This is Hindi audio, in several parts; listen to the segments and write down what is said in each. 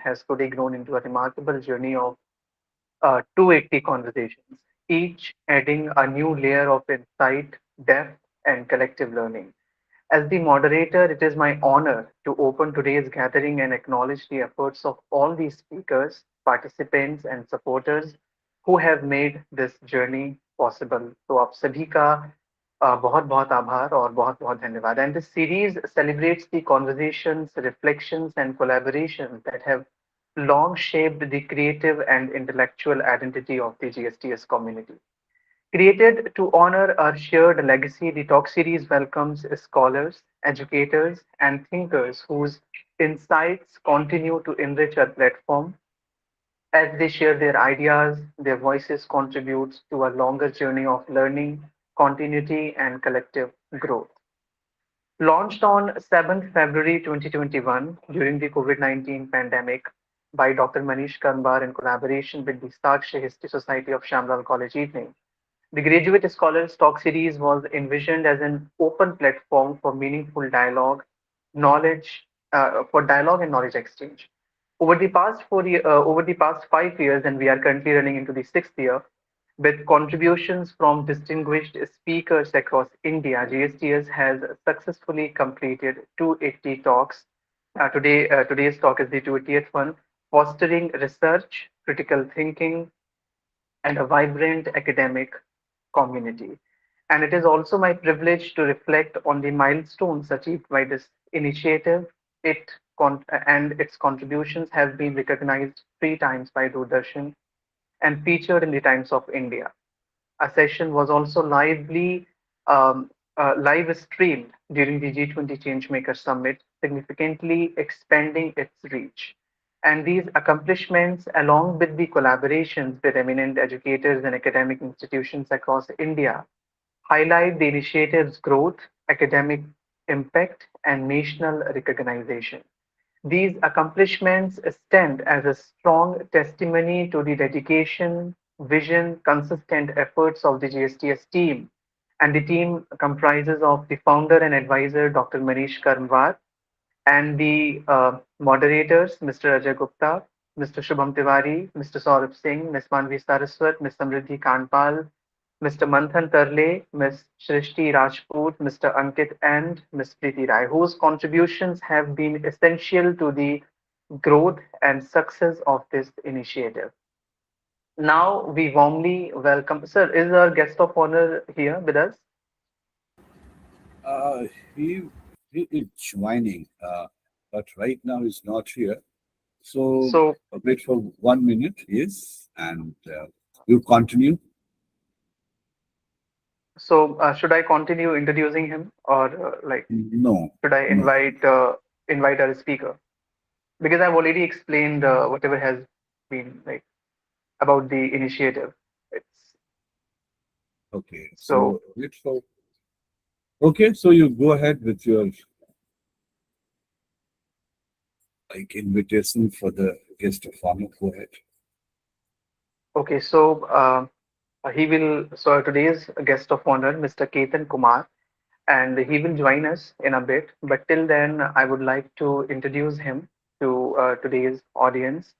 has today grown into a remarkable journey of 280 conversations, each adding a new layer of insight, depth, and collective learning. As the moderator, it is my honor to open today's gathering and acknowledge the efforts of all the speakers, participants, and supporters who have made this journey possible. तो आप सभी का बहुत बहुत आभार और बहुत बहुत धन्यवाद. And this series celebrates the conversations, reflections, and collaborations that have long shaped the creative and intellectual identity of the GSTS community. Created to honor our shared legacy, the Talk series welcomes scholars, educators, and thinkers whose insights continue to enrich our platform. As they share their ideas, their voices contribute to a longer journey of learning, continuity, and collective growth. Launched on 7th February 2021 during the COVID-19 pandemic by Dr. Manish Kanbar in collaboration with the Sakshi History Society of Shamlal College Evening, the Graduate Scholars Talk series was envisioned as an open platform for meaningful dialogue, dialogue and knowledge exchange. Over the past 5 years, and we are currently running into the sixth year, with contributions from distinguished speakers across India, GSTS has successfully completed 280 talks. Today's talk is the 280th one, fostering research, critical thinking, and a vibrant academic community. And it is also my privilege to reflect on the milestones achieved by this initiative. It and its contributions have been recognized 3 times by Doordarshan and featured in the Times of India. A session was also um, live streamed during the G20 Changemaker Summit, significantly expanding its reach. And these accomplishments, along with the collaborations with eminent educators and academic institutions across India, highlight the initiative's growth, academic impact, and national recognition. These accomplishments stand as a strong testimony to the dedication, vision, consistent efforts of the GSTS team. And the team comprises of the founder and advisor, Dr. Manish Karmwar, and the moderators, Mr. Ajay Gupta, Mr. Shubham Tiwari, Mr. Saurabh Singh, Ms. Manvi Saraswat, Ms. Samriddhi Kanpal, Mr. Manthan Tarle, Ms. Shrishti Rajput, Mr. Ankit, and Ms. Preeti Rai, whose contributions have been essential to the growth and success of this initiative. Now we warmly welcome, sir, is our guest of honor here with us? Uh, he he is joining, but right now he's not here. So So, wait for 1 minute, yes, and you continue. should I continue introducing him, or No, should I no. invite our speaker? Because I've already explained whatever has been like about the initiative. It's Okay, so so wait for. Okay, so you go ahead with your invitation for the guest of honor. Go ahead. okay. So today's guest of honor, Mr. Ketan Kumar, and he will join us in a bit. But till then, I would like to introduce him to today's audience.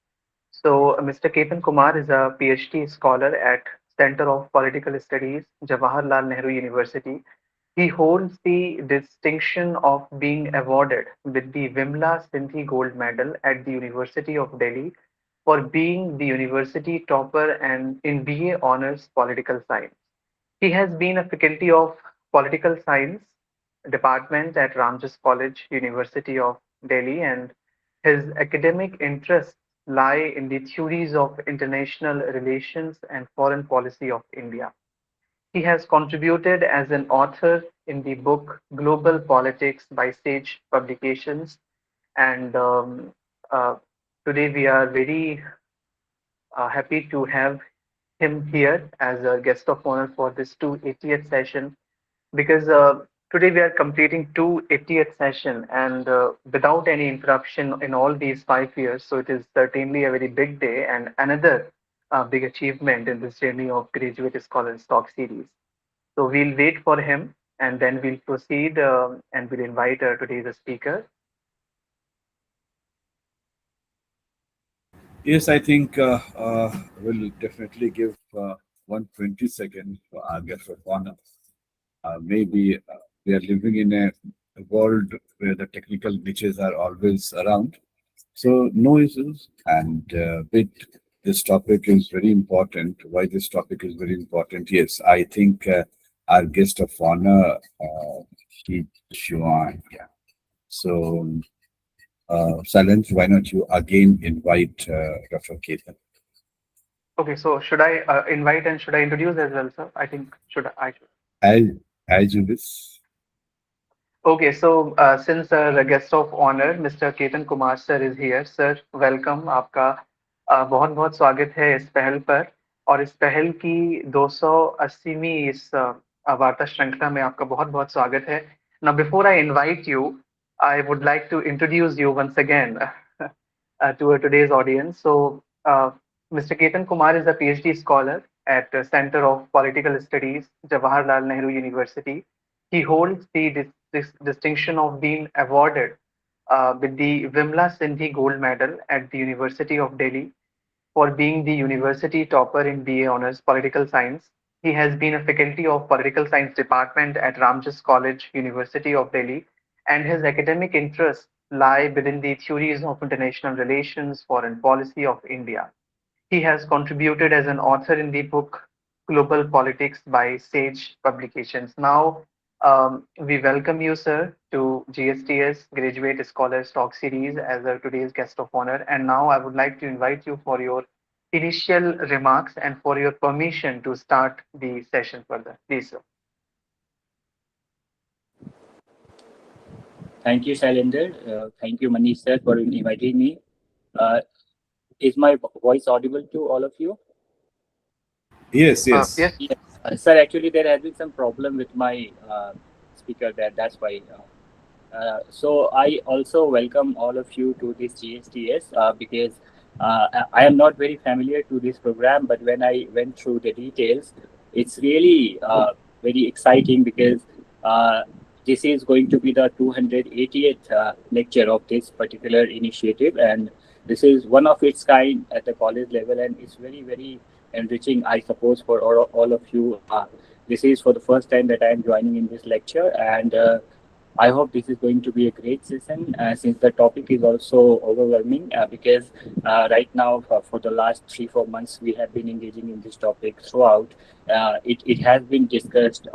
So, Mr. Ketan Kumar is a PhD scholar at Center of Political Studies, Jawaharlal Nehru University. He holds the distinction of being awarded with the Vimla Sinthi Gold Medal at the University of Delhi for being the university topper and in BA Honors Political Science. He has been a faculty of Political Science department at Ramjas College, University of Delhi, and his academic interests lie in the theories of international relations and foreign policy of India. He has contributed as an author in the book Global Politics by Sage Publications. And uh, today we are very happy to have him here as a guest of honor for this 280th session because today we are completing 280th session and without any interruption in all these 5 years. So it is certainly a very big day and another big achievement in this journey of Graduate Scholars Talk series. So we'll wait for him and then we'll proceed and we'll invite today's speaker. Yes, I think we'll definitely give 120 seconds for our guest of honor. Maybe we are living in a world where the technical glitches are always around. So no issues. And with this topic is very important. Why this topic is very important? Yes, I think our guest of honor, he Chuan. Yeah. So, Silence, why not you again invite Dr. Ketan? Okay, so should I invite and should I introduce as well, sir? I think I should. As, as you wish. Okay, so since our guest of honor, Mr. Ketan Kumar sir is here, sir, welcome. आपका बहुत बहुत स्वागत है इस पहल पर और इस पहल की 280वीं इस वार्ता श्रृंखला में आपका बहुत बहुत स्वागत है. Now, before I invite you, I would like to introduce you once again to today's audience. So, Mr. Ketan Kumar is a PhD scholar at the Center of Political Studies, Jawaharlal Nehru University. He holds the distinction of being awarded with the Vimla Sindhi Gold Medal at the University of Delhi for being the university topper in BA Honors Political Science. He has been a faculty of Political Science Department at Ramjas College, University of Delhi, and his academic interests lie within the theories of international relations, foreign policy of India. He has contributed as an author in the book Global Politics by Sage Publications. Now, we welcome you, sir, to GSTS Graduate Scholars Talk Series as today's guest of honor. And now I would like to invite you for your initial remarks and for your permission to start the session further. Please, sir. Thank you, Shailender. Thank you, Manish sir, for inviting me. Uh, is my voice audible to all of you? Yes, yes. Yes. Yes, sir. Actually, there has been some problem with my speaker there. That's why. So I also welcome all of you to this GSTS because I am not very familiar to this program, but when I went through the details, it's really very exciting because this is going to be the 280th lecture of this particular initiative, and this is one of its kind at the college level, and it's very, very enriching, I suppose, for all of you. This is for the first time that I am joining in this lecture, and I hope this is going to be a great session since the topic is also overwhelming because right now for the last 3-4 months we have been engaging in this topic throughout. It has been discussed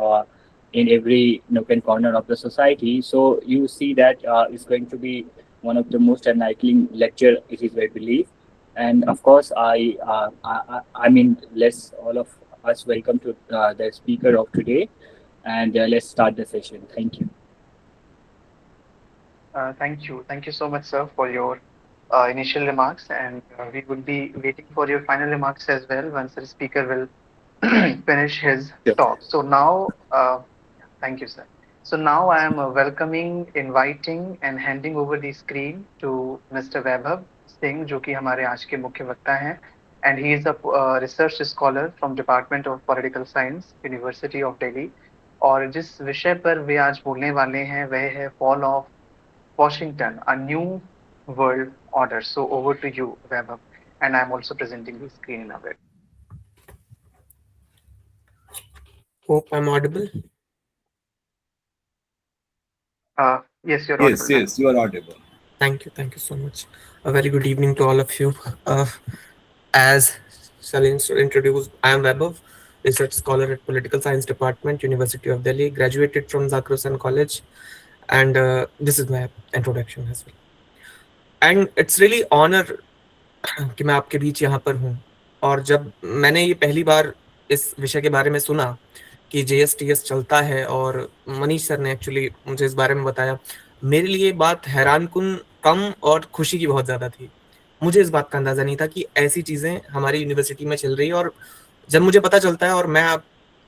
in every nook and corner of the society. So you see that it's going to be one of the most enlightening lecture, it is I believe. And of course, I mean, let's all of us welcome to the speaker of today, and let's start the session. Thank you. Thank you. Thank you so much, sir, for your initial remarks. And we would be waiting for your final remarks as well once the speaker will finish his Yep. talk. So now, thank you, sir. So now I am welcoming, inviting and handing over the screen to Mr. Vaibhav Singh, जो कि हमारे आज के मुख्य वक्ता हैं. And he is a research scholar from Department of Political Science, University of Delhi. और जिस विषय पर वे आज बोलने वाले हैं वह है Fall of Washington, a new world order. So over to you, Vaibhav. And I'm also presenting the screen in a bit. Hope I'm audible. Yes, you're Yes, audible. yes, you are audible. Thank you so much. A very good evening to all of you. As Shalin introduced, I am Vaibhav, research scholar at Political Science Department, University of Delhi, graduated from Zakir Hussain College, and this is my introduction as well. And it's really honor कि मैं आपके बीच यहाँ पर हूँ. और जब मैंने ये पहली बार इस विषय के बारे में सुना कि JSTS चलता है और मनीष सर ने एक्चुअली मुझे इस बारे में बताया, मेरे लिए बात हैरानकुन कम और खुशी की बहुत ज़्यादा थी. मुझे इस बात का अंदाज़ा नहीं था कि ऐसी चीज़ें हमारी यूनिवर्सिटी में चल रही है, और जब मुझे पता चलता है और मैं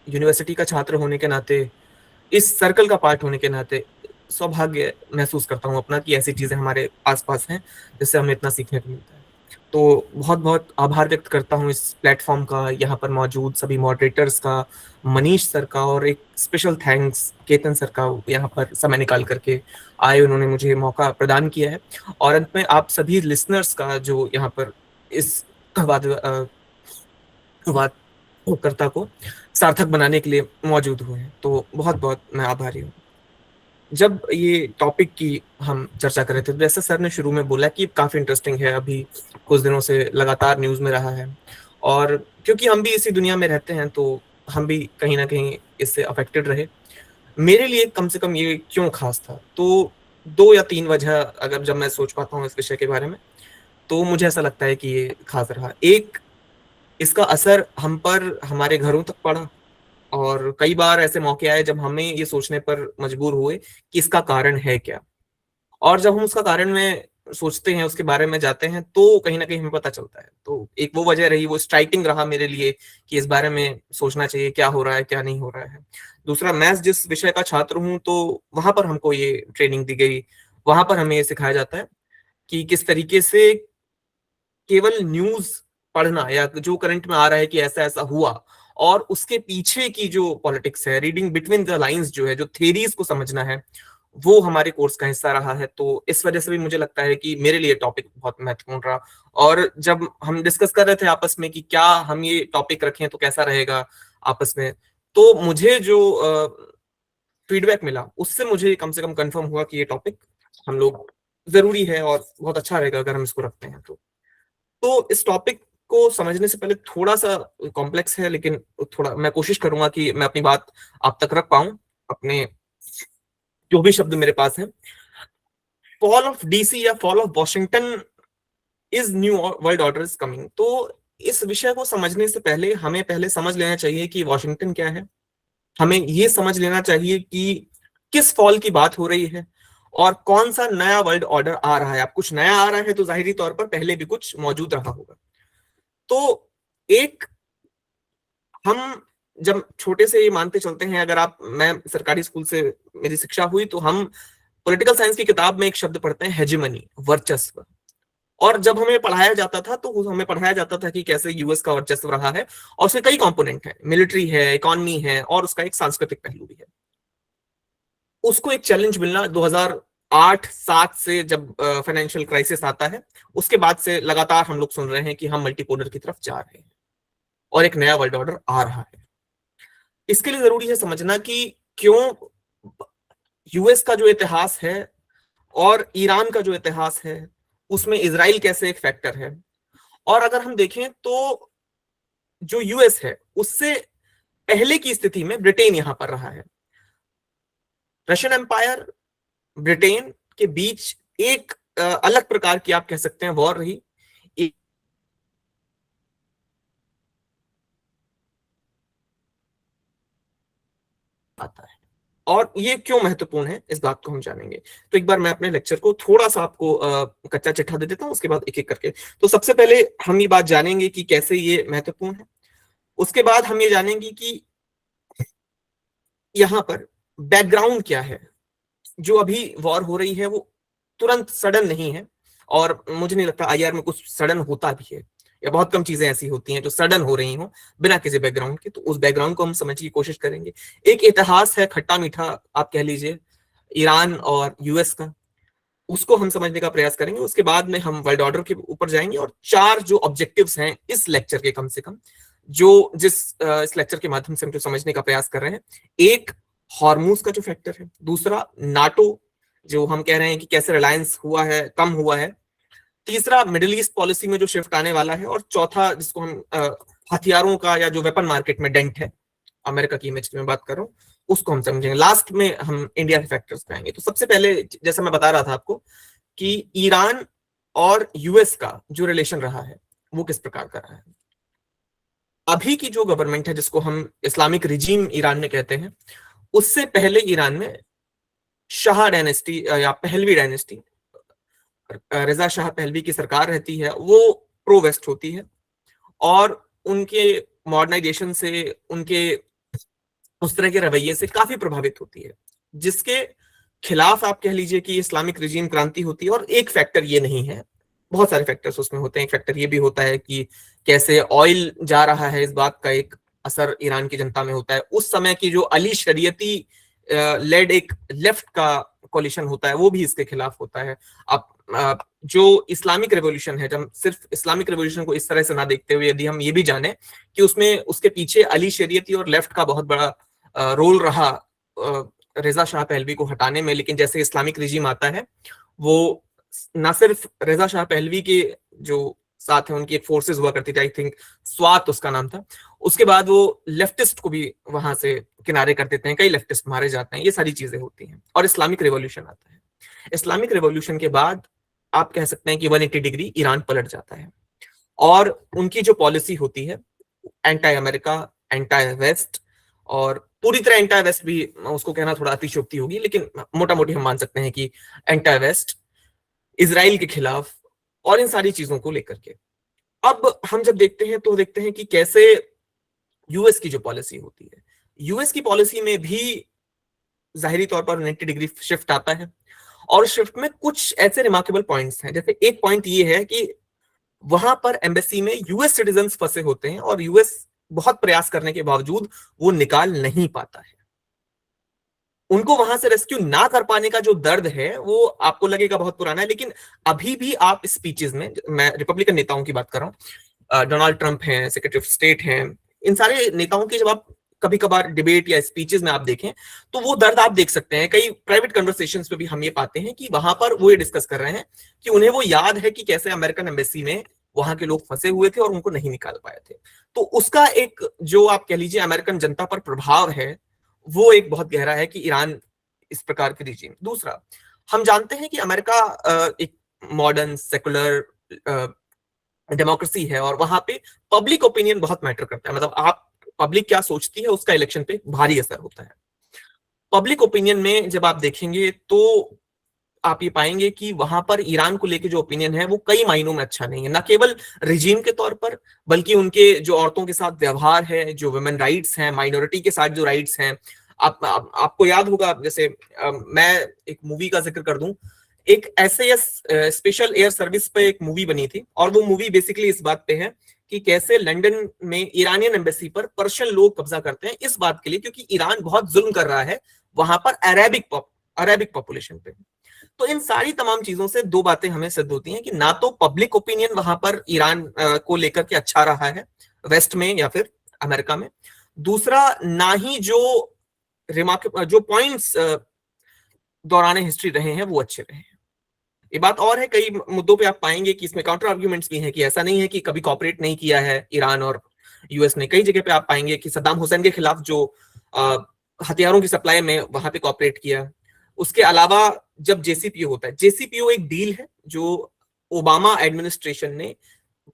यूनिवर्सिटी का छात्र होने के नाते, इस सर्कल का पार्ट होने के नाते सौभाग्य महसूस करता हूँ अपना कि ऐसी चीज़ें हमारे आसपास हैं जिससे हमें इतना सीखने को मिलता है. तो बहुत बहुत आभार व्यक्त करता हूँ इस प्लेटफॉर्म का, यहाँ पर मौजूद सभी मॉडरेटर्स का, मनीष सर का, और एक स्पेशल थैंक्स केतन सर का, यहाँ पर समय निकाल करके आए, उन्होंने मुझे मौका प्रदान किया है. और अंत में आप सभी लिसनर्स का जो यहाँ पर इस वादकर्ता को सार्थक बनाने के लिए मौजूद हुए हैं। तो बहुत बहुत मैं आभारी हूँ। जब ये टॉपिक की हम चर्चा कर रहे थे, जैसे सर ने शुरू में बोला कि काफी इंटरेस्टिंग है, अभी कुछ दिनों से लगातार न्यूज में रहा है, और क्योंकि हम भी इसी दुनिया में रहते हैं तो हम भी कहीं ना कहीं इससे अफेक्टेड रहे। मेरे लिए कम से कम ये क्यों खास था, तो 2 या 3 वजह अगर जब मैं सोच पाता हूँ इस विषय के बारे में, तो मुझे ऐसा लगता है कि ये खास रहा। एक, इसका असर हम पर, हमारे घरों तक पड़ा, और कई बार ऐसे मौके आए जब हमें ये सोचने पर मजबूर हुए कि इसका कारण है क्या। और जब हम उसका कारण में सोचते हैं, उसके बारे में जाते हैं, तो कहीं ना कहीं हमें पता चलता है। तो एक वो वजह रही, वो स्ट्राइकिंग रहा मेरे लिए कि इस बारे में सोचना चाहिए, क्या हो रहा है क्या नहीं हो रहा है। दूसरा, मैं जिस विषय का छात्र हूँ, तो वहां पर हमको ये ट्रेनिंग दी गई, वहां पर हमें ये सिखाया जाता है कि किस तरीके से केवल न्यूज पढ़ना या जो करंट में आ रहा है कि ऐसा ऐसा हुआ, और उसके पीछे की जो पॉलिटिक्स है, रीडिंग बिटवीन द लाइंस जो है, जो थेरीज को समझना है, वो हमारे कोर्स का हिस्सा रहा है। तो इस वजह से भी मुझे लगता है कि मेरे लिए टॉपिक बहुत महत्वपूर्ण रहा। और जब हम डिस्कस कर रहे थे आपस में कि क्या हम ये टॉपिक रखें तो कैसा रहेगा आपस में, तो मुझे जो फीडबैक मिला उससे मुझे कम से कम कंफर्म हुआ कि ये टॉपिक हम लोग जरूरी है और बहुत अच्छा रहेगा अगर हम इसको रखते हैं। तो इस टॉपिक को समझने से पहले, थोड़ा सा कॉम्प्लेक्स है, लेकिन थोड़ा मैं कोशिश करूंगा कि मैं अपनी बात आप तक रख पाऊं, अपने जो भी शब्द मेरे पास हैं। फॉल ऑफ डीसी या fall of Washington is new world order is coming. तो इस विषय को समझने से पहले हमें पहले समझ लेना चाहिए कि वॉशिंगटन क्या है। हमें ये समझ लेना चाहिए कि किस फॉल की बात हो रही है और कौन सा नया वर्ल्ड ऑर्डर आ रहा है। अब कुछ नया आ रहा है तो जाहिरी तौर पर पहले भी कुछ मौजूद रहा होगा। तो एक, हम जब छोटे से ये मानते चलते हैं, अगर आप, मैं सरकारी स्कूल से मेरी शिक्षा हुई, तो हम पॉलिटिकल साइंस की किताब में एक शब्द पढ़ते हैं, हेजेमनी, वर्चस्व। और जब हमें पढ़ाया जाता था तो हमें पढ़ाया जाता था कि कैसे यूएस का वर्चस्व रहा है, और उसके कई कंपोनेंट हैं, मिलिट्री है, इकोनॉमी है, और उसका एक सांस्कृतिक पहलू भी है। उसको एक चैलेंज मिलना 2008-7 से, जब फाइनेंशियल क्राइसिस आता है, उसके बाद से लगातार हम लोग सुन रहे हैं कि हम मल्टीपोलर की तरफ जा रहे हैं और एक नया वर्ल्ड ऑर्डर आ रहा है। इसके लिए जरूरी है समझना कि क्यों यूएस का जो इतिहास है और ईरान का जो इतिहास है, उसमें इजराइल कैसे एक फैक्टर है। और अगर हम देखें तो जो यूएस है उससे पहले की स्थिति में ब्रिटेन यहां पर रहा है। रशियन एम्पायर, ब्रिटेन के बीच एक अलग प्रकार की, आप कह सकते हैं, वॉर रही। आता है, और ये क्यों महत्वपूर्ण है इस बात को हम जानेंगे। तो एक बार मैं अपने लेक्चर को थोड़ा सा आपको कच्चा चिट्ठा दे देता हूं, उसके बाद एक एक करके। तो सबसे पहले हम ये बात जानेंगे कि कैसे ये महत्वपूर्ण है। उसके बाद हम ये जानेंगे कि यहाँ पर बैकग्राउंड क्या है। जो अभी वॉर हो रही है वो तुरंत सडन नहीं है, और मुझे नहीं लगता आईआर में कुछ सडन होता भी है, या बहुत कम चीजें ऐसी होती हैं जो सडन हो रही हो बिना किसी बैकग्राउंड के। तो उस बैकग्राउंड को हम समझने की कोशिश करेंगे। एक इतिहास है खट्टा मीठा, आप कह लीजिए, ईरान और यूएस का, उसको हम समझने का प्रयास करेंगे। उसके बाद में हम वर्ल्ड ऑर्डर के ऊपर जाएंगे, और 4 जो ऑब्जेक्टिव्स हैं इस लेक्चर के, कम से कम जो इस लेक्चर के माध्यम से हम जो समझने का प्रयास कर रहे हैं। एक, हॉर्मूज का जो फैक्टर है। दूसरा, नाटो, जो हम कह रहे हैं कि कैसे रिलायंस हुआ है, कम हुआ है। तीसरा, मिडिल ईस्ट पॉलिसी में जो शिफ्ट आने वाला है। और चौथा, जिसको हम हथियारों का या जो वेपन मार्केट में डेंट है, अमेरिका की इमेज की मैं बात कर रहा हूँ, उसको हम समझेंगे। लास्ट में हम इंडिया के फैक्टर्स पे आएंगे। तो सबसे पहले, जैसा मैं बता रहा था आपको, कि ईरान और यूएस का जो रिलेशन रहा है वो किस प्रकार का रहा है। अभी की जो गवर्नमेंट है, जिसको हम इस्लामिक रिजीम ईरान में कहते हैं, उससे पहले ईरान में शाह डायनेस्टी या पहलवी डायनेस्टी, रजा शाह पहलवी की सरकार रहती है। वो प्रो वेस्ट होती है, और उनके मॉडर्नाइजेशन से, उनके उस तरह के रवैये से काफी प्रभावित होती है, जिसके खिलाफ आप कह लीजिए कि इस्लामिक रिजीम क्रांति होती है। और एक फैक्टर ये नहीं है, बहुत सारे फैक्टर्स उसमें होते हैं। एक फैक्टर ये भी होता है कि कैसे ऑयल जा रहा है, इस बात का एक असर ईरान की जनता में होता है। उस समय की जो अली शरीयती लेड एक लेफ्ट का कोलिशन होता है, वो भी इसके खिलाफ होता है। आप जो इस्लामिक रेवोल्यूशन है, जब सिर्फ इस्लामिक रेवोल्यूशन को इस तरह से ना देखते हुए यदि हम ये भी जाने कि उसमें उसके पीछे अली शरीयती और लेफ्ट का बहुत बड़ा रोल रहा रेजा शाह पहलवी को हटाने में, लेकिन जैसे इस्लामिक रिजीम आता है वो ना सिर्फ रेजा शाह पहलवी के जो साथ है उनकी एक फोर्सेस हुआ करती थी, आई थिंक स्वात उसका नाम था, उसके बाद वो लेफ्टिस्ट को भी वहां से किनारे कर देते हैं, कई लेफ्टिस्ट मारे जाते हैं, ये सारी चीजें होती हैं और इस्लामिक रिवॉल्यूशन आता है। इस्लामिक रिवॉल्यूशन के बाद आप कह सकते हैं कि 180 डिग्री ईरान पलट जाता है और उनकी जो पॉलिसी होती है एंटी अमेरिका, एंटी वेस्ट, और पूरी तरह एंटी वेस्ट भी उसको कहना थोड़ा अतिशयोक्ति होगी, लेकिन मोटा मोटी हम मान सकते हैं कि एंटी वेस्ट, इजराइल के खिलाफ और इन सारी चीजों को लेकर के। अब हम जब देखते हैं तो देखते हैं कि कैसे यूएस की जो पॉलिसी होती है, यूएस की पॉलिसी में भी जाहिरी तौर पर 90 डिग्री शिफ्ट आता है और शिफ्ट में कुछ ऐसे रिमार्केबल पॉइंट्स हैं। जैसे एक पॉइंट ये है कि वहां पर एम्बेसी में यूएस सिटीजन्स फंसे होते हैं और यूएस बहुत प्रयास करने के बावजूद वो निकाल नहीं पाता है। उनको वहां से रेस्क्यू ना कर पाने का जो दर्द है वो आपको लगेगा बहुत पुराना है, लेकिन अभी भी आप स्पीचेस में, मैं रिपब्लिकन नेताओं की बात कर रहा हूँ, डोनाल्ड ट्रंप हैं, सेक्रेटरी ऑफ स्टेट हैं, इन सारे नेताओं की जब आप कभी कभार डिबेट या स्पीचेस में आप देखें तो वो दर्द आप देख सकते हैं। कई प्राइवेट कन्वर्सेशंस पे भी हम ये पाते हैं कि वहां पर वो ये डिस्कस कर रहे हैं कि उन्हें वो याद है कि कैसे अमेरिकन एम्बेसी में वहां के लोग फंसे हुए थे और उनको नहीं निकाल पाए थे। तो उसका एक जो आप कह लीजिए अमेरिकन जनता पर प्रभाव है वो एक बहुत गहरा है कि ईरान इस प्रकार के रिजीम। दूसरा, हम जानते हैं कि अमेरिका एक मॉडर्न सेकुलर डेमोक्रेसी है और वहां पे पब्लिक ओपिनियन बहुत मैटर करता है। मतलब आप पब्लिक क्या सोचती है उसका इलेक्शन पे भारी असर होता है। पब्लिक ओपिनियन में जब आप देखेंगे तो आप ये पाएंगे कि वहां पर ईरान को लेके जो ओपिनियन है वो कई मायनों में अच्छा नहीं है, ना केवल रिजीम के तौर पर बल्कि उनके जो औरतों के साथ व्यवहार है, जो वुमेन राइट्स हैं, माइनॉरिटी के साथ जो राइट्स हैं। आपको याद होगा, जैसे मैं एक मूवी का जिक्र कर दूं, एक SAS स्पेशल एयर सर्विस पे एक मूवी बनी थी और वो मूवी बेसिकली इस बात पे है कि कैसे लंदन में ईरानियन एम्बेसी पर पर्शियन लोग कब्जा करते हैं, इस बात के लिए क्योंकि ईरान बहुत जुल्म कर रहा है वहां पर अरेबिक पॉपुलेशन पे। तो इन सारी तमाम चीजों से दो बातें हमें सिद्ध होती हैं कि ना तो पब्लिक ओपिनियन वहां पर ईरान को लेकर के अच्छा रहा है वेस्ट में या फिर अमेरिका में, दूसरा ना ही जो पॉइंट्स दौरान हिस्ट्री रहे हैं वो अच्छे रहे हैं। ये बात और है, कई मुद्दों पे आप पाएंगे कि इसमें काउंटर आर्ग्यूमेंट्स भी हैं कि ऐसा नहीं है कि कभी कॉपरेट नहीं किया है ईरान और यूएस ने। कई जगह पे आप पाएंगे कि सद्दाम हुसैन के खिलाफ जो हथियारों की सप्लाई में वहां पे कॉपरेट किया। उसके अलावा जब JCPO होता है, JCPO एक डील है जो ओबामा एडमिनिस्ट्रेशन ने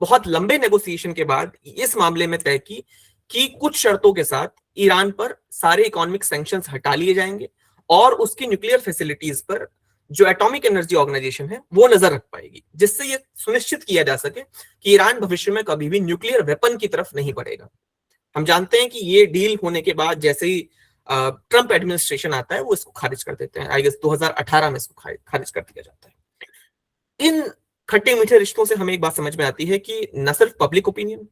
बहुत लंबे नेगोशिएशन के बाद इस मामले में तय की कि कुछ शर्तों के साथ ईरान पर सारे इकोनॉमिक सैंक्शंस हटा लिए जाएंगे और उसकी न्यूक्लियर फैसिलिटीज पर जो एटॉमिक एनर्जी ऑर्गेनाइजेशन है वो नजर रख पाएगी, जिससे ये सुनिश्चित किया जा सके कि ईरान भविष्य में कभी भी न्यूक्लियर वेपन की तरफ नहीं बढ़ेगा। हम जानते हैं कि ये डील होने के बाद जैसे ही ट्रंप एडमिनिस्ट्रेशन आता है वो इसको खारिज कर देते हैं। आई गेस 2018 में इसको खारिज कर दिया जाता है। इन खट्टे मीठे रिश्तों से हमें एक बात समझ में आती है कि न सिर्फ पब्लिक ओपिनियन,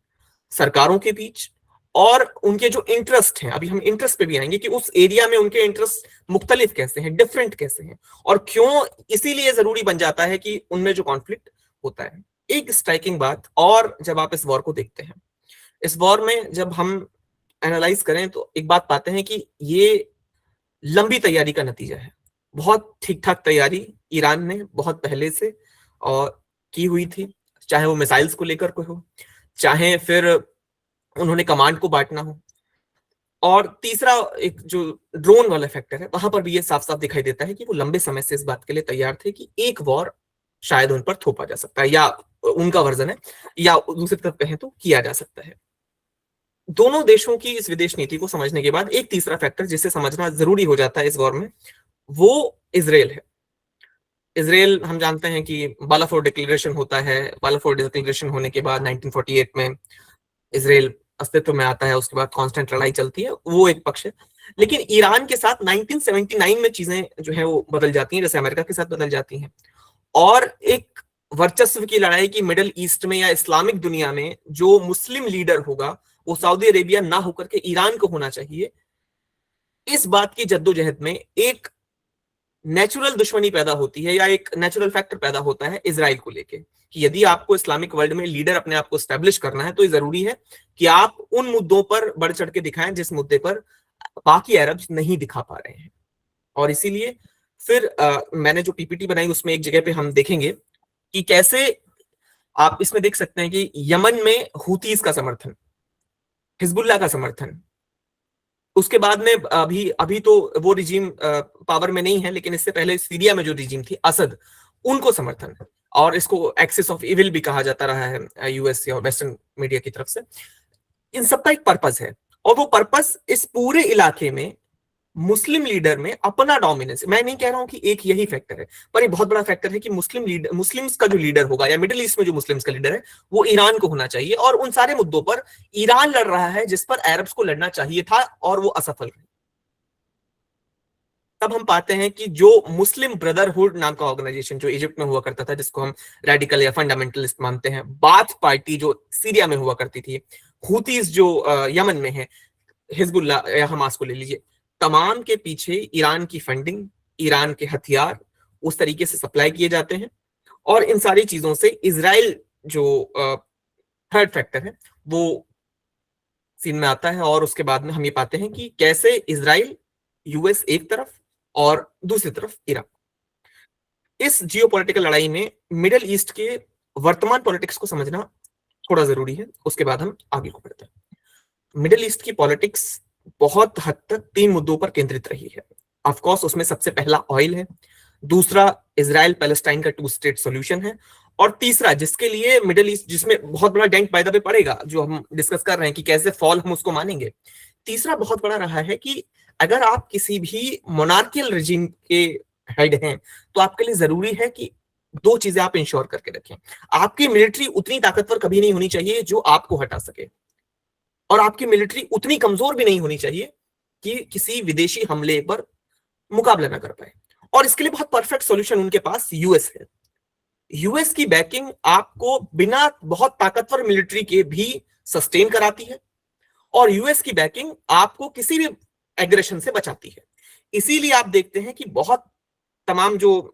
सरकारों के बीच और उनके जो इंटरेस्ट हैं, अभी हम इंटरेस्ट पे भी आएंगे कि उस एरिया में उनके इंटरेस्ट मुख्तलिफ कैसे हैं, डिफरेंट कैसे हैं और क्यों इसीलिए जरूरी बन जाता है कि उनमें जो कॉन्फ्लिक्ट होता है। एक स्ट्राइकिंग बात और, जब आप इस वॉर को देखते हैं, इस वॉर में जब हम एनालाइज करें तो एक बात पाते हैं कि ये लंबी तैयारी का नतीजा है। बहुत ठीक ठाक तैयारी ईरान ने बहुत पहले से और की हुई थी, चाहे वो मिसाइल्स को लेकर कोई हो, चाहे फिर उन्होंने कमांड को बांटना हो, और तीसरा एक जो ड्रोन वाला फैक्टर है वहां पर भी ये साफ साफ दिखाई देता है कि वो लंबे समय से इस बात के लिए तैयार थे कि एक वॉर शायद उन पर थोपा जा सकता है, या उनका वर्जन है, या दूसरी तरफ कहें तो किया जा सकता है। दोनों देशों की इस विदेश नीति को समझने के बाद एक तीसरा फैक्टर जिसे समझना जरूरी हो जाता है इस वॉर में, वो इजराइल है। इजराइल, हम जानते हैं कि बालाफोर डिक्लेरेशन होता है, बालाफोर डिक्लेरेशन होने के बाद 1948 में इजराइल अस्तित्व में आता है, उसके बाद कांस्टेंट लड़ाई चलती है, वो एक पक्ष है। लेकिन ईरान के साथ 1979 में चीजें जो है वो बदल जाती हैं, जैसे अमेरिका के साथ बदल जाती हैं, और एक वर्चस्व की लड़ाई की मिडिल ईस्ट में या इस्लामिक दुनिया में जो मुस्लिम लीडर होगा वो सऊदी अरेबिया ना होकर के ईरान को होना चाहिए। इस बात की जद्दोजहद में एक नेचुरल दुश्मनी पैदा होती है या एक नेचुरल फैक्टर पैदा होता है इजराइल को लेके, कि यदि आपको इस्लामिक वर्ल्ड में लीडर अपने आप को स्टैब्लिश करना है तो ये जरूरी है कि आप उन मुद्दों पर बढ़ चढ़ के दिखाएं जिस मुद्दे पर बाकी अरब्स नहीं दिखा पा रहे हैं। और इसीलिए फिर मैंने जो पीपीटी बनाई उसमें एक जगह पे हम देखेंगे कि कैसे आप इसमें देख सकते हैं कि यमन में हुतीज का समर्थन, हिजबुल्लाह का समर्थन, उसके बाद में अभी तो वो रिजीम पावर में नहीं है, लेकिन इससे पहले सीरिया में जो रिजीम थी असद, उनको समर्थन, और इसको एक्सिस ऑफ इविल भी कहा जाता रहा है यूएस और वेस्टर्न मीडिया की तरफ से। इन सबका एक पर्पस है, और वो पर्पस इस पूरे इलाके में मुस्लिम लीडर में अपना डोमिनेंस, मैं नहीं कह रहा हूं कि एक यही फैक्टर है, पर एक बहुत बड़ा फैक्टर है कि मुस्लिम्स का जो लीडर होगा या मिडिल ईस्ट में जो मुस्लिम्स का लीडर है वो ईरान को होना चाहिए, और उन सारे मुद्दों पर ईरान लड़ रहा है जिस पर अरब्स को लड़ना चाहिए था और वो असफल रहे। तब हम पाते हैं कि जो मुस्लिम ब्रदरहुड नाम का ऑर्गेनाइजेशन जो इजिप्ट में हुआ करता था, जिसको हम रेडिकल या फंडामेंटलिस्ट मानते हैं, बाथ पार्टी जो सीरिया में हुआ करती थी, हुतीज जो यमन में है, हिजबुल्लाह या हमास को ले लीजिए, तमाम के पीछे ईरान की फंडिंग, ईरान के हथियार उस तरीके से सप्लाई किए जाते हैं, और इन सारी चीजों से इजराइल जो थर्ड फैक्टर है वो सीन में आता है। और उसके बाद में हम ये पाते हैं कि कैसे इजराइल, यूएस एक तरफ और दूसरी तरफ ईरान, इस जियोपॉलिटिकल लड़ाई में मिडिल ईस्ट के वर्तमान पॉलिटिक्स को समझना थोड़ा जरूरी है। उसके बाद हम आगे को बढ़ते हैं। मिडिल ईस्ट की पॉलिटिक्स बहुत हद तक 3 मुद्दों पर केंद्रित रही है। ऑफ कोर्स उसमें सबसे पहला ऑयल है, दूसरा इजराइल पैलेस्टाइन का 2 स्टेट सॉल्यूशन है, और तीसरा जिसके लिए मिडिल ईस्ट, जिसमें बहुत बड़ा डेंट बाय द वे पड़ेगा, जो हम डिस्कस कर रहे हैं कि कैसे फॉल हम उसको मानेंगे, तीसरा बहुत बड़ा रहा है कि अगर आप किसी भी मोनार्कियल रिजीम के हेड हैं तो आपके लिए जरूरी है कि 2 चीजें आप इंश्योर करके रखें। आपकी मिलिट्री उतनी ताकतवर कभी नहीं होनी चाहिए जो आपको हटा सके, और आपकी मिलिट्री उतनी कमजोर भी नहीं होनी चाहिए कि किसी विदेशी हमले पर मुकाबला ना कर पाए। और इसके लिए बहुत परफेक्ट सॉल्यूशन उनके पास यूएस है। यूएस की बैकिंग आपको बिना बहुत ताकतवर मिलिट्री के भी सस्टेन कराती है, और यूएस की बैकिंग आपको किसी भी एग्रेशन से बचाती है। इसीलिए आप देखते हैं कि बहुत तमाम जो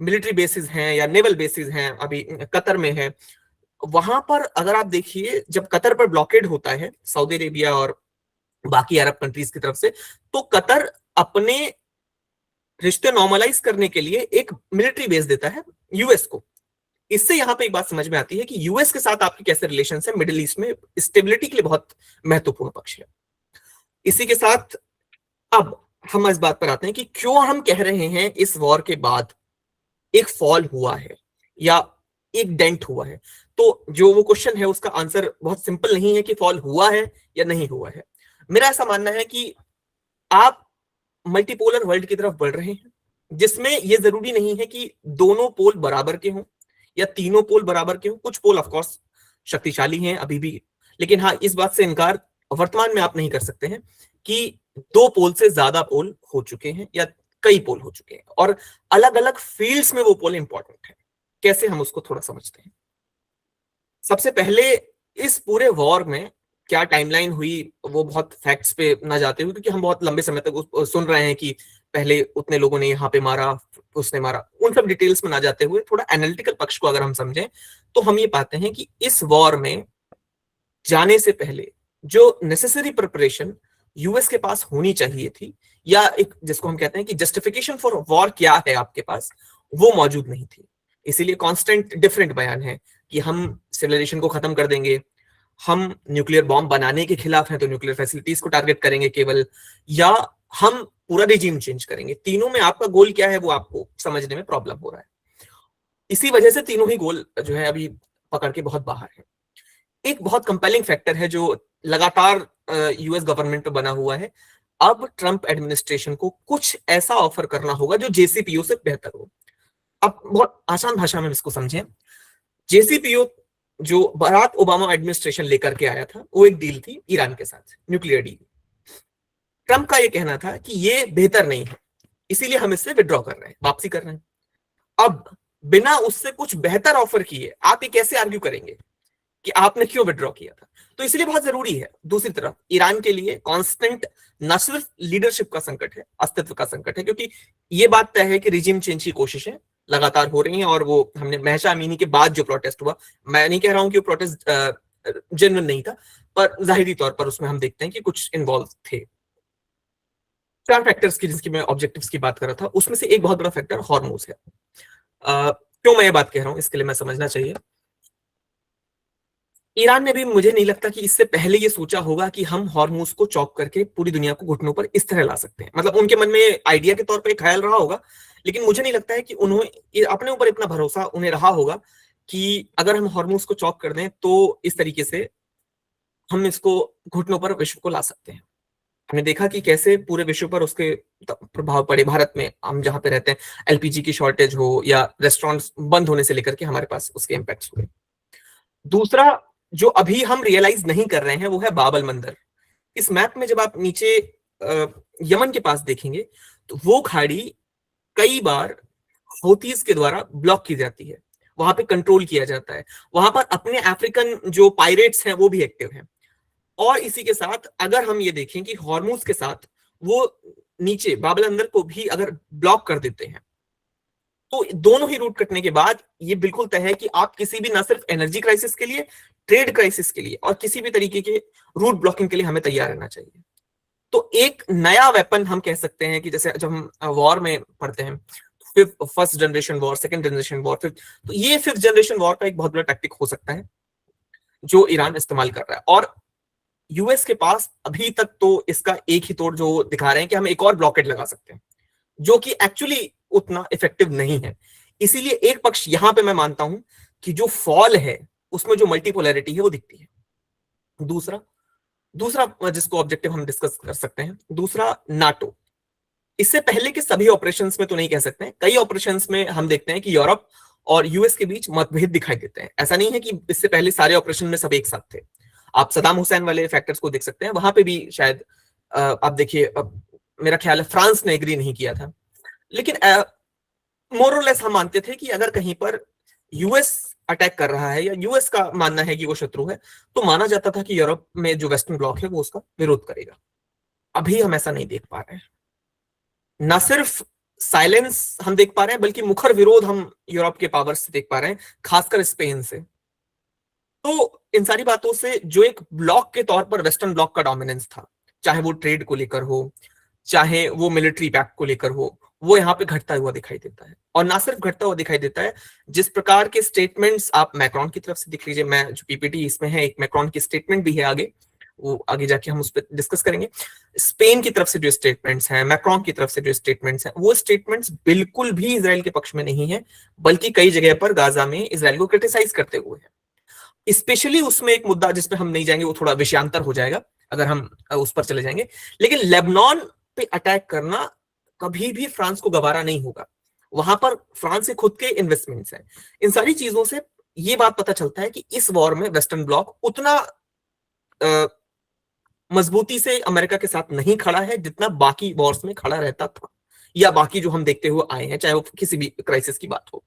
मिलिट्री बेसिस हैं या नेवल बेसिस हैं, अभी कतर में है, वहां पर अगर आप देखिए जब कतर पर ब्लॉकेड होता है सऊदी अरेबिया और बाकी अरब कंट्रीज की तरफ से, तो कतर अपने रिश्ते नॉर्मलाइज करने के लिए एक मिलिट्री बेस देता है यूएस को। इससे यहां पे एक बात समझ में आती है कि यूएस के साथ आपके कैसे रिलेशन है, मिडिल ईस्ट में स्टेबिलिटी के लिए बहुत महत्वपूर्ण पक्ष है। इसी के साथ अब हम इस बात पर आते हैं कि क्यों हम कह रहे हैं इस वॉर के बाद एक फॉल हुआ है या एक डेंट हुआ है। तो जो वो क्वेश्चन है उसका आंसर बहुत सिंपल नहीं है कि फॉल हुआ है या नहीं हुआ है। मेरा ऐसा मानना है कि आप मल्टीपोलर वर्ल्ड की तरफ बढ़ रहे हैं, जिसमें ये जरूरी नहीं है कि दोनों पोल बराबर के हों या तीनों पोल बराबर के हों। कुछ पोल ऑफ कोर्स शक्तिशाली हैं अभी भी, लेकिन हाँ, इस बात से इनकार वर्तमान में आप नहीं कर सकते हैं कि 2 पोल से ज्यादा पोल हो चुके हैं या कई पोल हो चुके हैं, और अलग अलग फील्ड्स में वो पोल इंपॉर्टेंट है। कैसे, हम उसको थोड़ा समझते हैं। सबसे पहले इस पूरे वॉर में क्या टाइमलाइन हुई वो बहुत फैक्ट्स पे ना जाते हुए, क्योंकि हम बहुत लंबे समय तक सुन रहे हैं कि पहले उतने लोगों ने यहाँ पे मारा, उसने मारा, उन सब डिटेल्स में ना जाते हुए थोड़ा एनालिटिकल पक्ष को अगर हम समझें तो हम ये पाते हैं कि इस वॉर में जाने से पहले जो नेसेसरी प्रिपरेशन यूएस के पास होनी चाहिए थी, या एक जिसको हम कहते हैं कि जस्टिफिकेशन फॉर वॉर क्या है आपके पास, वो मौजूद नहीं थी। इसीलिए कांस्टेंट डिफरेंट बयान है कि हम सिविलाइजेशन को खत्म कर देंगे, हम न्यूक्लियर बॉम्ब बनाने के खिलाफ हैं तो न्यूक्लियर फैसिलिटीज को टारगेट करेंगे केवल, या हम पूरा रिजीम चेंज करेंगे। तीनों में आपका गोल क्या है वो आपको समझने में प्रॉब्लम हो रहा है। इसी वजह से तीनों ही गोल जो है अभी पकड़ के बहुत बाहर है। एक बहुत कंपेलिंग फैक्टर है जो लगातार यूएस गवर्नमेंट पे बना हुआ है, अब ट्रंप एडमिनिस्ट्रेशन को कुछ ऐसा ऑफर करना होगा जो जेसीपीओ से बेहतर हो। अब बहुत आसान भाषा में इसको समझें, जेसीपीओ जो बराक ओबामा एडमिनिस्ट्रेशन लेकर के आया था वो एक डील थी ईरान के साथ, न्यूक्लियर डील। ट्रंप का ये कहना था कि ये बेहतर नहीं है, इसीलिए हम इससे विड्रॉ कर रहे हैं, वापसी कर रहे हैं। अब बिना उससे कुछ बेहतर ऑफर किए आप ये कैसे आर्ग्यू करेंगे कि आपने क्यों विड्रॉ किया था? तो इसलिए बहुत जरूरी है दूसरी तरफ ईरान के लिए कांस्टेंट न सिर्फ लीडरशिप का संकट है, अस्तित्व का संकट है, क्योंकि ये बात तय है कि रिजीम चेंज की कोशिशें लगातार हो रही हैं। और वो हमने महसा अमीनी के बाद जो प्रोटेस्ट हुआ, मैं नहीं कह रहा हूं कि वो प्रोटेस्ट जेन्युइन नहीं था, पर जाहिरी तौर पर उसमें हम देखते हैं कि कुछ इन्वॉल्व थे। 4 फैक्टर्स की जिसकी मैं ऑब्जेक्टिव्स की बात कर रहा था, उसमें से एक बहुत बड़ा फैक्टर हॉर्मोज है। क्यों मैं ये बात कह रहा हूं, इसके लिए मैं समझना चाहिए। ईरान ने भी, मुझे नहीं लगता कि इससे पहले ये सोचा होगा कि हम हॉर्मोज को चॉक करके पूरी दुनिया को घुटनों पर इस तरह ला सकते हैं। मतलब उनके मन में आइडिया के तौर पर एक ख्याल रहा होगा, लेकिन मुझे नहीं लगता है कि उन्होंने अपने ऊपर इतना भरोसा उन्हें रहा होगा कि अगर हम हॉर्मोज को चॉक कर दें तो इस तरीके से हम इसको घुटनों पर विश्व को ला सकते हैं। हमने देखा कि कैसे पूरे विश्व पर उसके प्रभाव पड़े। भारत में हम जहां पे रहते हैं, एलपीजी की शॉर्टेज हो या रेस्टोरेंट्स बंद होने से लेकर के हमारे पास उसके इम्पैक्ट्स हुए। दूसरा जो अभी हम रियलाइज नहीं कर रहे हैं वो है बाबल मंदिर। इस मैप में जब आप नीचे यमन के पास देखेंगे तो वो खाड़ी कई बार हौतीज के द्वारा ब्लॉक की जाती है, वहां पे कंट्रोल किया जाता है। वहां पर अपने अफ्रीकन जो पायरेट्स हैं वो भी एक्टिव हैं। और इसी के साथ अगर हम ये देखें कि हॉर्मोज के साथ वो नीचे बाबल अंदर को भी अगर ब्लॉक कर देते हैं तो दोनों ही रूट कटने के बाद ये बिल्कुल तय है कि आप किसी भी, ना सिर्फ एनर्जी क्राइसिस के लिए, ट्रेड क्राइसिस के लिए और किसी भी तरीके के रूट ब्लॉकिंग के लिए हमें तैयार रहना चाहिए। तो एक नया वेपन हम कह सकते हैं कि जैसे जब हम वॉर में पढ़ते हैं, first generation war, second generation war, तो ये 5th जनरेशन वॉर का एक बहुत बड़ा टैक्टिक हो सकता है जो ईरान इस्तेमाल कर रहा है। और यूएस के पास अभी तक तो इसका एक ही तोड़ जो दिखा रहे हैं कि हम एक और ब्लॉकेड लगा सकते हैं, जो कि एक्चुअली उतना इफेक्टिव नहीं है। इसीलिए एक पक्ष यहां पे मैं मानता हूं कि जो फॉल है उसमें जो मल्टीपोलैरिटी है वो दिखती है। दूसरा जिसको ऑब्जेक्टिव हम डिस्कस कर सकते हैं, दूसरा नाटो। इससे पहले के सभी ऑपरेशंस में तो नहीं कह सकते हैं, कई ऑपरेशंस में हम देखते हैं कि यूरोप और यूएस के बीच मतभेद दिखाई देते हैं। ऐसा नहीं है कि इससे पहले सारे ऑपरेशन में सब एक साथ थे। आप सदाम हुसैन वाले फैक्टर्स को देख सकते हैं, वहां पे भी शायद आप देखिए, मेरा ख्याल है फ्रांस ने एग्री नहीं किया था, लेकिन मोर और लेस हम मानते थे कि अगर कहीं पर यूएस अटैक कर रहा है या यूएस का मानना है कि वो शत्रु है, तो माना जाता था कि यूरोप में जो वेस्टर्न ब्लॉक है वो उसका विरोध करेगा। अभी हम ऐसा नहीं देख पा रहे हैं। न सिर्फ साइलेंस हम देख पा रहे हैं, बल्कि मुखर विरोध हम यूरोप के पावर से देख पा रहे हैं, खासकर स्पेन से। तो इन सारी बातों से जो एक ब्लॉक के तौर पर वेस्टर्न ब्लॉक का डोमिनेंस था, चाहे वो ट्रेड को लेकर हो, चाहे वो मिलिट्री पैक्ट को लेकर हो, वो यहाँ पे घटता हुआ दिखाई देता है। और ना सिर्फ घटता हुआ दिखाई देता है, जिस प्रकार के स्टेटमेंट्स आप मैक्रॉन की तरफ से देख लीजिए, मैं जो पीपीटी इसमें है, एक मैक्रॉन की स्टेटमेंट भी है, आगे वो आगे जाके हम उस पर डिस्कस करेंगे। स्पेन की तरफ से जो स्टेटमेंट्स हैं, मैक्रॉन की तरफ से जो स्टेटमेंट्स हैं, वो स्टेटमेंट्स बिल्कुल भी इजराइल के पक्ष में नहीं है, बल्कि कई जगह पर गाजा में इजराइल को क्रिटिसाइज करते हुए है। स्पेशली उसमें एक मुद्दा जिसपे हम नहीं जाएंगे, वो थोड़ा विषयांतर हो जाएगा अगर हम उस पर चले जाएंगे, लेकिन लेबनान पे अटैक करना कभी भी फ्रांस को गवारा नहीं होगा। वहां पर फ्रांस के खुद के इन्वेस्टमेंट्स हैं। इन सारी चीजों से ये बात पता चलता है कि इस वॉर में वेस्टर्न ब्लॉक उतना मजबूती से अमेरिका के साथ नहीं खड़ा है जितना बाकी वॉर्स में खड़ा रहता था, या बाकी जो हम देखते हुए आए हैं, चाहे वो किसी भी क्राइसिस की बात हो।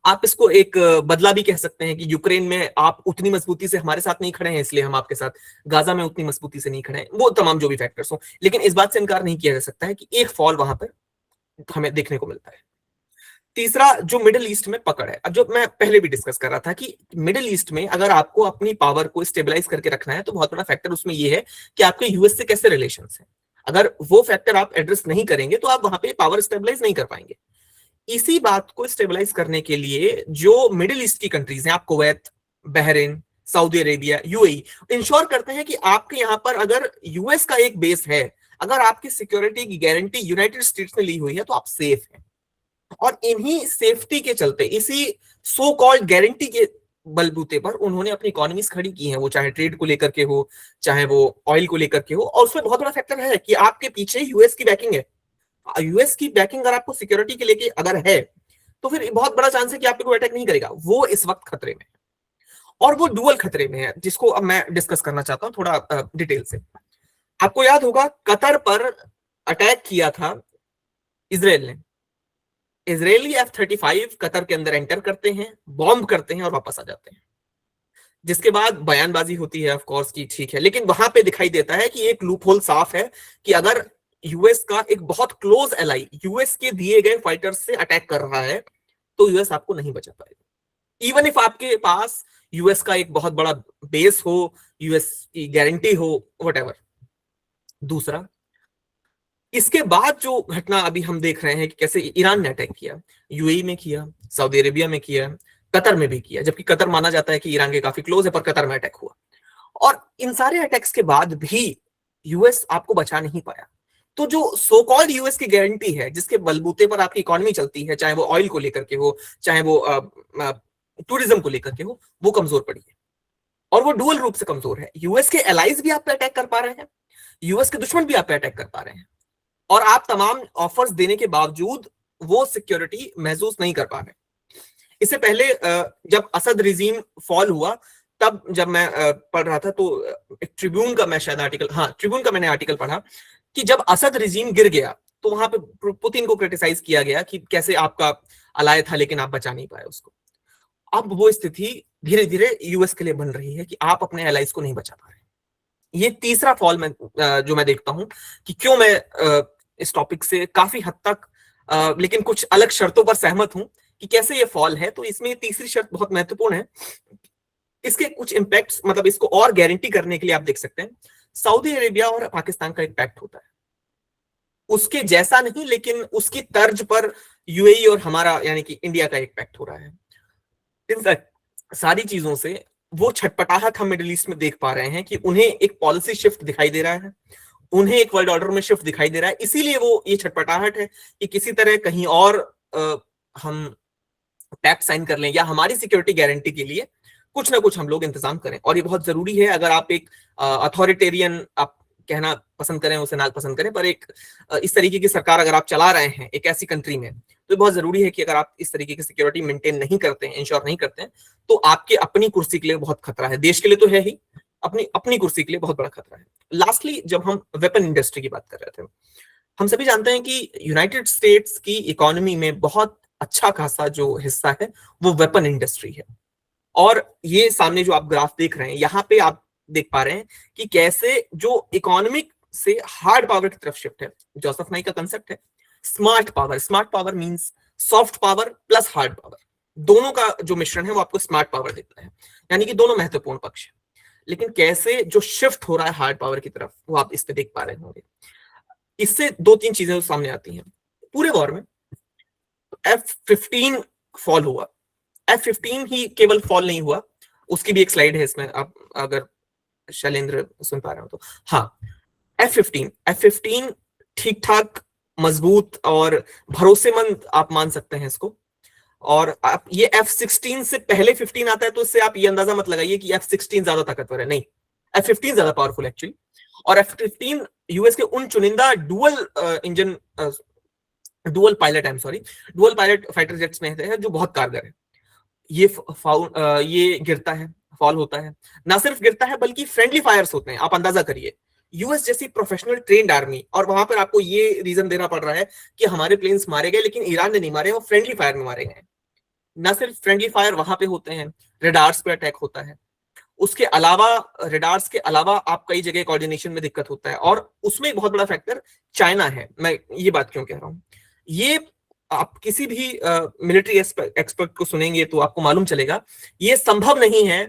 आप इसको एक बदला भी कह सकते हैं कि यूक्रेन में आप उतनी मजबूती से हमारे साथ नहीं खड़े हैं, इसलिए हम आपके साथ, गाजा में उतनी मजबूती से नहीं खड़े हैं, वो तमाम जो भी फैक्टर्स हो। लेकिन इस बात से इनकार नहीं किया जा सकता है कि एक फॉल वहां पर हमें देखने को मिलता है। तीसरा, जो मिडिल ईस्ट में पकड़ है, अब जो मैं पहले भी डिस्कस कर रहा था कि मिडिल ईस्ट में अगर आपको अपनी पावर को स्टेबलाइज करके रखना है, तो बहुत बड़ा फैक्टर उसमें ये है कि आपके यूएस से कैसे रिलेशंस हैं। अगर वो फैक्टर आप एड्रेस नहीं करेंगे तो आप वहां पे पावर स्टेबलाइज नहीं कर पाएंगे। इसी बात को स्टेबलाइज करने के लिए जो मिडिल ईस्ट की कंट्रीज हैं, आप Kuwait, Bahrain, Saudi Arabia, UAE, ensure करते हैं कि आपके यहाँ पर अगर यूएस का एक बेस है, अगर आपकी सिक्योरिटी की गारंटी यूनाइटेड स्टेट्स ने ली हुई है, तो आप सेफ हैं। और इन्हीं सेफ्टी के चलते, इसी सो कॉल्ड गारंटी के बलबूते पर उन्होंने अपनी इकोनॉमीज खड़ी की हैं, वो चाहे ट्रेड को लेकर के हो, चाहे वो ऑयल को लेकर के हो। और उसमें बहुत बड़ा फैक्टर है कि आपके पीछे यूएस की बैकिंग है। यूएस की बैकिंग अगर आपको सिक्योरिटी के लेके अगर है, तो फिर बहुत बड़ा चांस है कि आप पे कोई अटैक नहीं करेगा। वो इस वक्त खतरे में है, और वो डुअल खतरे में है, जिसको अब मैं डिस्कस करना चाहता हूं थोड़ा डिटेल से। आपको याद होगा कतर पर अटैक किया था इजराइल ने। इजरायली F-35 कतर के अंदर एंटर करते हैं, बॉम्ब करते हैं और वापस आ जाते हैं। जिसके बाद बयानबाजी होती है ऑफ कोर्स की ठीक है, लेकिन वहां पे दिखाई देता है कि एक लूप होल साफ है कि अगर यूएस का एक बहुत क्लोज एलाई यूएस के दिए गए फाइटर्स से अटैक कर रहा है तो यूएस आपको नहीं बचा पाएगा, इवन इफ आपके पास यूएस का एक बहुत बड़ा बेस हो, यूएस की गारंटी हो, व्हाटएवर। दूसरा, इसके बाद जो घटना अभी हम देख रहे हैं कि कैसे ईरान ने अटैक किया, यूएई में किया, सऊदी अरेबिया में किया, कतर में भी किया, जबकि कतर माना जाता है कि ईरान के काफी क्लोज है, पर कतर में अटैक हुआ। और इन सारे अटैक्स के बाद भी यूएस आपको बचा नहीं पाया। तो जो सो कॉल्ड यूएस की गारंटी है, जिसके बलबूते पर आपकी इकोनॉमी चलती है, चाहे वो ऑयल को लेकर के हो, चाहे वो टूरिज्म को लेकर के हो, वो कमजोर पड़ी है। और वो डुअल रूप से कमजोर है। यूएस के एलाइज भी आप पे अटैक कर पा रहे हैं, यूएस के दुश्मन भी आप पे अटैक कर पा रहे हैं, और आप तमाम ऑफर्स देने के बावजूद वो सिक्योरिटी महसूस नहीं कर पा रहे। इससे पहले जब असद रिजीम फॉल हुआ, तब जब मैं पढ़ रहा था तो एक ट्रिब्यून का मैं शायद आर्टिकल, हाँ ट्रिब्यून का मैंने आर्टिकल पढ़ा कि जब असद रिजीम गिर गया तो वहां पे पुतिन को क्रिटिसाइज किया गया कि कैसे आपका अलाय था लेकिन आप बचा नहीं पाए उसको। अब वो स्थिति धीरे धीरे यूएस के लिए बन रही है कि आप अपने एलाइज को नहीं बचा पा रहे। ये तीसरा फॉल में जो मैं देखता हूं कि क्यों मैं इस टॉपिक से काफी हद तक लेकिन कुछ अलग शर्तों पर सहमत हूं कि कैसे ये फॉल है। तो इसमें तीसरी शर्त बहुत महत्वपूर्ण है। इसके कुछ इंपैक्ट्स, मतलब इसको और गारंटी करने के लिए आप देख सकते हैं सऊदी अरेबिया और पाकिस्तान का एक पैक्ट होता है, उसके जैसा नहीं लेकिन उसकी तर्ज पर यूएई और हमारा यानी कि इंडिया का एक पैक्ट हो रहा है। इन सारी चीजों से वो छटपटाहट हम मिडिल ईस्ट में देख पा रहे हैं कि उन्हें एक पॉलिसी शिफ्ट दिखाई दे रहा है, उन्हें एक वर्ल्ड ऑर्डर में शिफ्ट दिखाई दे रहा है। इसीलिए वो ये छटपटाहट है कि किसी तरह कहीं और हम पैक्ट साइन कर लें या हमारी सिक्योरिटी गारंटी के लिए कुछ ना कुछ हम लोग इंतजाम करें। और ये बहुत जरूरी है। अगर आप एक अथॉरिटेरियन आप कहना पसंद करें, उसे ना पसंद करें, पर एक इस तरीके की सरकार अगर आप चला रहे हैं एक ऐसी कंट्री में, तो बहुत जरूरी है कि अगर आप इस तरीके की सिक्योरिटी मेंटेन नहीं करते हैं, इंश्योर नहीं करते हैं, तो आपके अपनी कुर्सी के लिए बहुत खतरा है। देश के लिए तो है ही, अपनी कुर्सी के लिए बहुत बड़ा खतरा है। लास्टली, जब हम वेपन इंडस्ट्री की बात कर रहे थे, हम सभी जानते हैं कि यूनाइटेड स्टेट्स की इकोनॉमी में बहुत अच्छा खासा जो हिस्सा है वो वेपन इंडस्ट्री है। और ये सामने जो आप ग्राफ देख रहे हैं, यहाँ पे आप देख पा रहे हैं कि कैसे जो इकोनॉमिक से हार्ड पावर की तरफ शिफ्ट है। जोसेफ नाई का कंसेप्ट है smart power. Smart power means soft power plus hard power, दोनों का जो मिश्रण है वो आपको स्मार्ट पावर देता है, यानी कि दोनों महत्वपूर्ण पक्ष है। लेकिन कैसे जो शिफ्ट हो रहा है हार्ड पावर की तरफ, वो आप इस पे देख पा रहे होंगे। इससे दो तीन चीजें सामने आती हैं। पूरे वॉर में F-15 फॉल हुआ। F-15 ही केवल फॉल नहीं हुआ, उसकी भी एक स्लाइड है इसमें, आप अगर शैलेंद्र सुन पा रहे हो तो। हाँ, F-15 ठीक ठाक मजबूत और भरोसेमंद आप मान सकते हैं इसको। और आप ये F-16 से पहले 15 आता है, तो इससे आप ये अंदाजा मत लगाइए कि F-16 ज्यादा ताकतवर है, नहीं, F-15 ज्यादा पावरफुल एक्चुअली। और F-15 यूएस के उन चुनिंदा डुअल पायलट फाइटर जेट्स में है जो बहुत कारगर है। ये गिरता है, फॉल होता है, ना सिर्फ गिरता है बल्कि फ्रेंडली फायर्स होते हैं। आप अंदाजा करिए, यूएस जैसी प्रोफेशनल ट्रेन्ड आर्मी, और वहां पर आपको ये रीजन देना पड़ रहा है कि हमारे प्लेन्स मारे गए, लेकिन ईरान ने नहीं मारे, वो फ्रेंडली फायर में मारे गए। ना सिर्फ फ्रेंडली फायर वहां पे होते हैं, रेडार्स पे अटैक होता है, उसके अलावा रेडार्स के अलावा आप कई जगह कोऑर्डिनेशन में दिक्कत होता है। और उसमें एक बहुत बड़ा फैक्टर चाइना है। मैं ये बात क्यों कह रहा हूँ, ये आप किसी भी मिलिट्री एक्सपर्ट को सुनेंगे तो आपको मालूम चलेगा, ये संभव नहीं है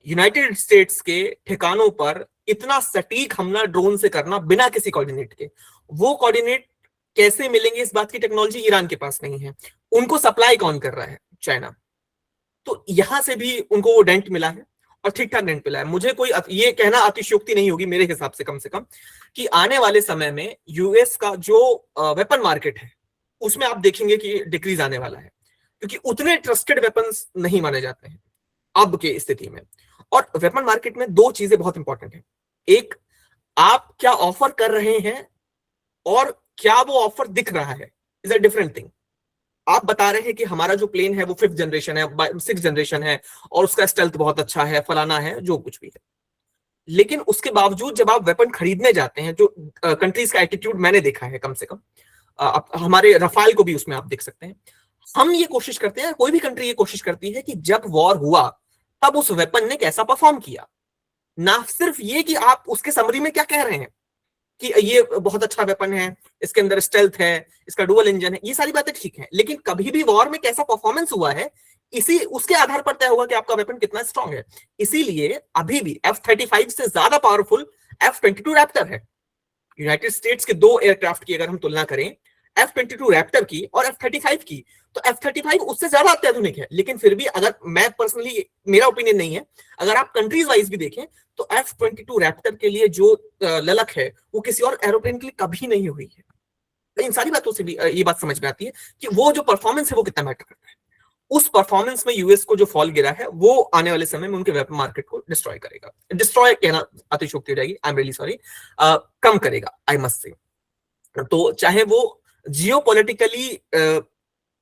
यूनाइटेड स्टेट्स के ठिकानों पर इतना सटीक हमला ड्रोन से करना बिना किसी कोऑर्डिनेट के। वो कोऑर्डिनेट कैसे मिलेंगे, इस बात की टेक्नोलॉजी ईरान के पास नहीं है। उनको सप्लाई कौन कर रहा है, चाइना। तो यहां से भी उनको वो डेंट मिला है, और ठीक ठाक डेंट मिला है। मुझे कोई ये कहना अतिशयोक्ति नहीं होगी मेरे हिसाब से कम कि आने वाले समय में यूएस का जो वेपन मार्केट है उसमें आप देखेंगे कि डिक्रीज आने वाला है, क्योंकि उतने ट्रस्टेड वेपन्स नहीं माने जाते हैं अब के स्थिति में। और वेपन मार्केट में दो चीजें बहुत इंपॉर्टेंट है। एक, आप क्या ऑफर कर रहे हैं और क्या वो ऑफर दिख रहा है, इज अ डिफरेंट थिंग। आप बता रहे हैं कि हमारा जो प्लेन है वो 5th जनरेशन है, 6th जनरेशन है, और उसका स्टेल्थ बहुत अच्छा है, फलाना है, जो कुछ भी है। लेकिन उसके बावजूद जब आप वेपन खरीदने जाते हैं, जो कंट्रीज का एटीट्यूड मैंने देखा है कम से कम, हमारे रफाल को भी उसमें आप देख सकते हैं, हम ये कोशिश करते हैं, कोई भी कंट्री ये कोशिश करती है कि जब वॉर हुआ तब उस वेपन ने कैसा परफॉर्म किया, ना सिर्फ ये कि आप उसके समरी में क्या कह रहे हैं कि ये बहुत अच्छा वेपन है, इसके अंदर स्टेल्थ है, इसका डुअल इंजन है, ये सारी बातें ठीक है, लेकिन कभी भी वॉर में कैसा परफॉर्मेंस हुआ है इसी उसके आधार पर तय होगा कि आपका वेपन कितना स्ट्रांग है। इसीलिए अभी भी F-35 से ज्यादा पावरफुल F-22 रैप्टर है। यूनाइटेड स्टेट्स के 2 एयरक्राफ्ट की अगर हम तुलना करें, F-22 रैप्टर की और F-35 की, तो F-35 उससे ज्यादा अत्याधुनिक है। लेकिन फिर भी अगर मैं पर्सनली, मेरा ओपिनियन नहीं है, अगर आप कंट्रीज वाइज भी देखें तो F-22 रैप्टर के लिए जो ललक है वो किसी और एरोप्लेन के लिए कभी नहीं हुई है। तो इन सारी बातों से भी ये बात समझ में आती है कि वो जो परफॉर्मेंस है वो कितना मैटर करता है। उस परफॉर्मेंस में यूएस को जो फॉल गिरा है वो आने वाले समय में उनके वेपन मार्केट को डिस्ट्रॉय करेगा। डिस्ट्रॉय कहना अतिशयोक्ति हो जाएगी, आई एम रियली सॉरी, कम करेगा, आई मस्ट से। तो चाहे वो जियोपॉलिटिकली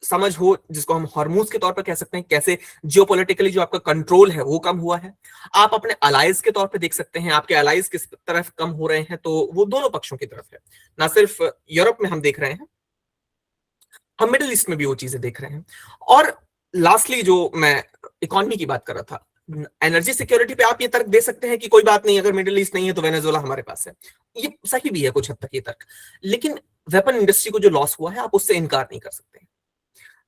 समझ हो, जिसको हम हॉर्मूज के तौर पर कह सकते हैं, कैसे जियोपॉलिटिकली जो आपका कंट्रोल है वो कम हुआ है। आप अपने अलाइज के तौर पे देख सकते हैं, आपके अलाइज किस तरफ कम हो रहे हैं, तो वो दोनों पक्षों की तरफ है। ना सिर्फ यूरोप में हम देख रहे हैं, हम मिडिल ईस्ट में भी वो चीजें देख रहे हैं। और लास्टली जो मैं इकोनॉमी की बात कर रहा था, एनर्जी सिक्योरिटी पे आप ये तर्क दे सकते हैं कि कोई बात नहीं, अगर मिडिल ईस्ट नहीं है तो वेनेजुएला हमारे पास है। ये सही भी है कुछ हद तक ये तर्क, लेकिन वेपन इंडस्ट्री को जो लॉस हुआ है आप उससे इनकार नहीं कर सकते।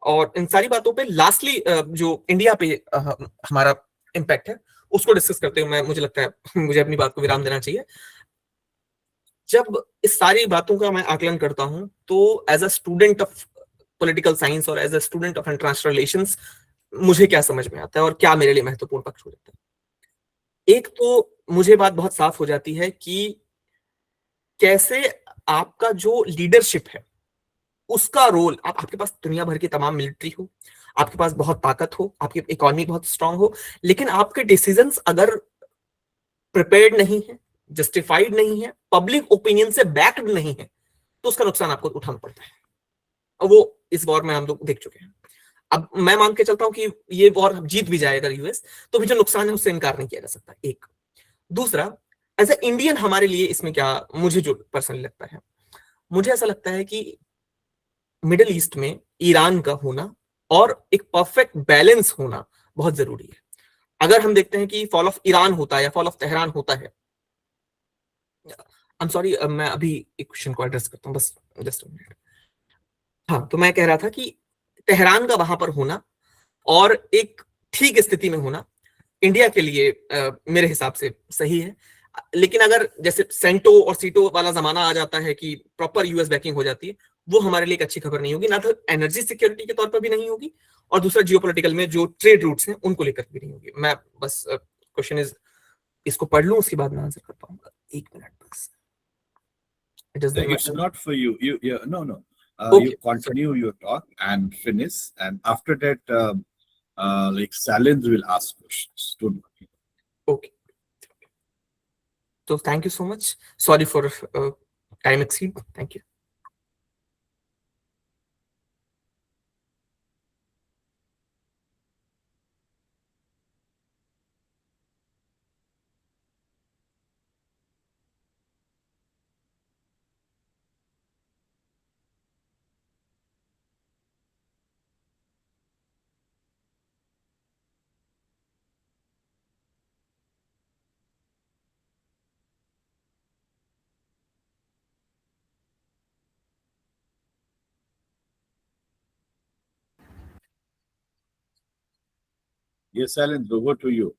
और इन सारी बातों पे लास्टली जो इंडिया पे हमारा इम्पैक्ट है उसको डिस्कस करते हुए मुझे लगता है मुझे अपनी बात को विराम देना चाहिए। जब इस सारी बातों का मैं आकलन करता हूं तो as a student of political science और as a student of international relations मुझे क्या समझ में आता है और क्या मेरे लिए महत्वपूर्ण पक्ष हो जाता है। एक तो मुझे बात बहुत साफ हो जाती है कि कैसे आपका जो लीडरशिप है उसका रोल, आपके पास दुनिया भर की तमाम मिलिट्री हो, आपके पास बहुत ताकत हो, आपकी इकोनॉमी बहुत स्ट्रांग हो, लेकिन आपके डिसीजंस अगर प्रिपेयर्ड नहीं है, जस्टिफाइड नहीं है, पब्लिक ओपिनियन से बैक्ड नहीं है, तो उसका नुकसान आपको उठाना पड़ता है। और वो इस वॉर में हम लोग देख चुके हैं। अब मैं मान के चलता हूं कि ये वॉर जीत भी जाए अगर यूएस, तो भी जो नुकसान है उससे इनकार नहीं किया जा सकता। एक दूसरा, एज ए इंडियन हमारे लिए इसमें क्या, मुझे जो पर्सनली लगता है, मुझे ऐसा लगता है कि मिडिल ईस्ट में ईरान का होना और एक परफेक्ट बैलेंस होना बहुत जरूरी है। अगर हम देखते हैं कि फॉल ऑफ ईरान होता है या फॉल ऑफ तेहरान होता है, आई एम सॉरी, मैं अभी एक क्वेश्चन को एड्रेस करता हूं, बस जस्ट अ मिनट। हाँ, तो मैं कह रहा था कि तेहरान का वहां पर होना और एक ठीक स्थिति में होना इंडिया के लिए मेरे हिसाब से सही है। लेकिन अगर जैसे सेंटो और सीटो वाला जमाना आ जाता है कि प्रॉपर यूएस बैकिंग हो जाती है, वो हमारे लिए एक अच्छी खबर नहीं होगी, ना तो एनर्जी सिक्योरिटी के तौर पर भी नहीं होगी, और दूसरा जियोपॉलिटिकल में जो ट्रेड रूट्स हैं उनको लेकर भी नहीं होगी। मैं बस क्वेश्चन इज, इसको पढ़ लूं उसके बाद मैं आंसर कर पाऊंगा। एक मिनट बस। It's not for you. No. Okay. You continue your talk and finish, and after that, like Salins will ask questions. Don't worry. Okay. So thank you so much. Sorry for time exceed. Thank you. Yes, Salins, over to you.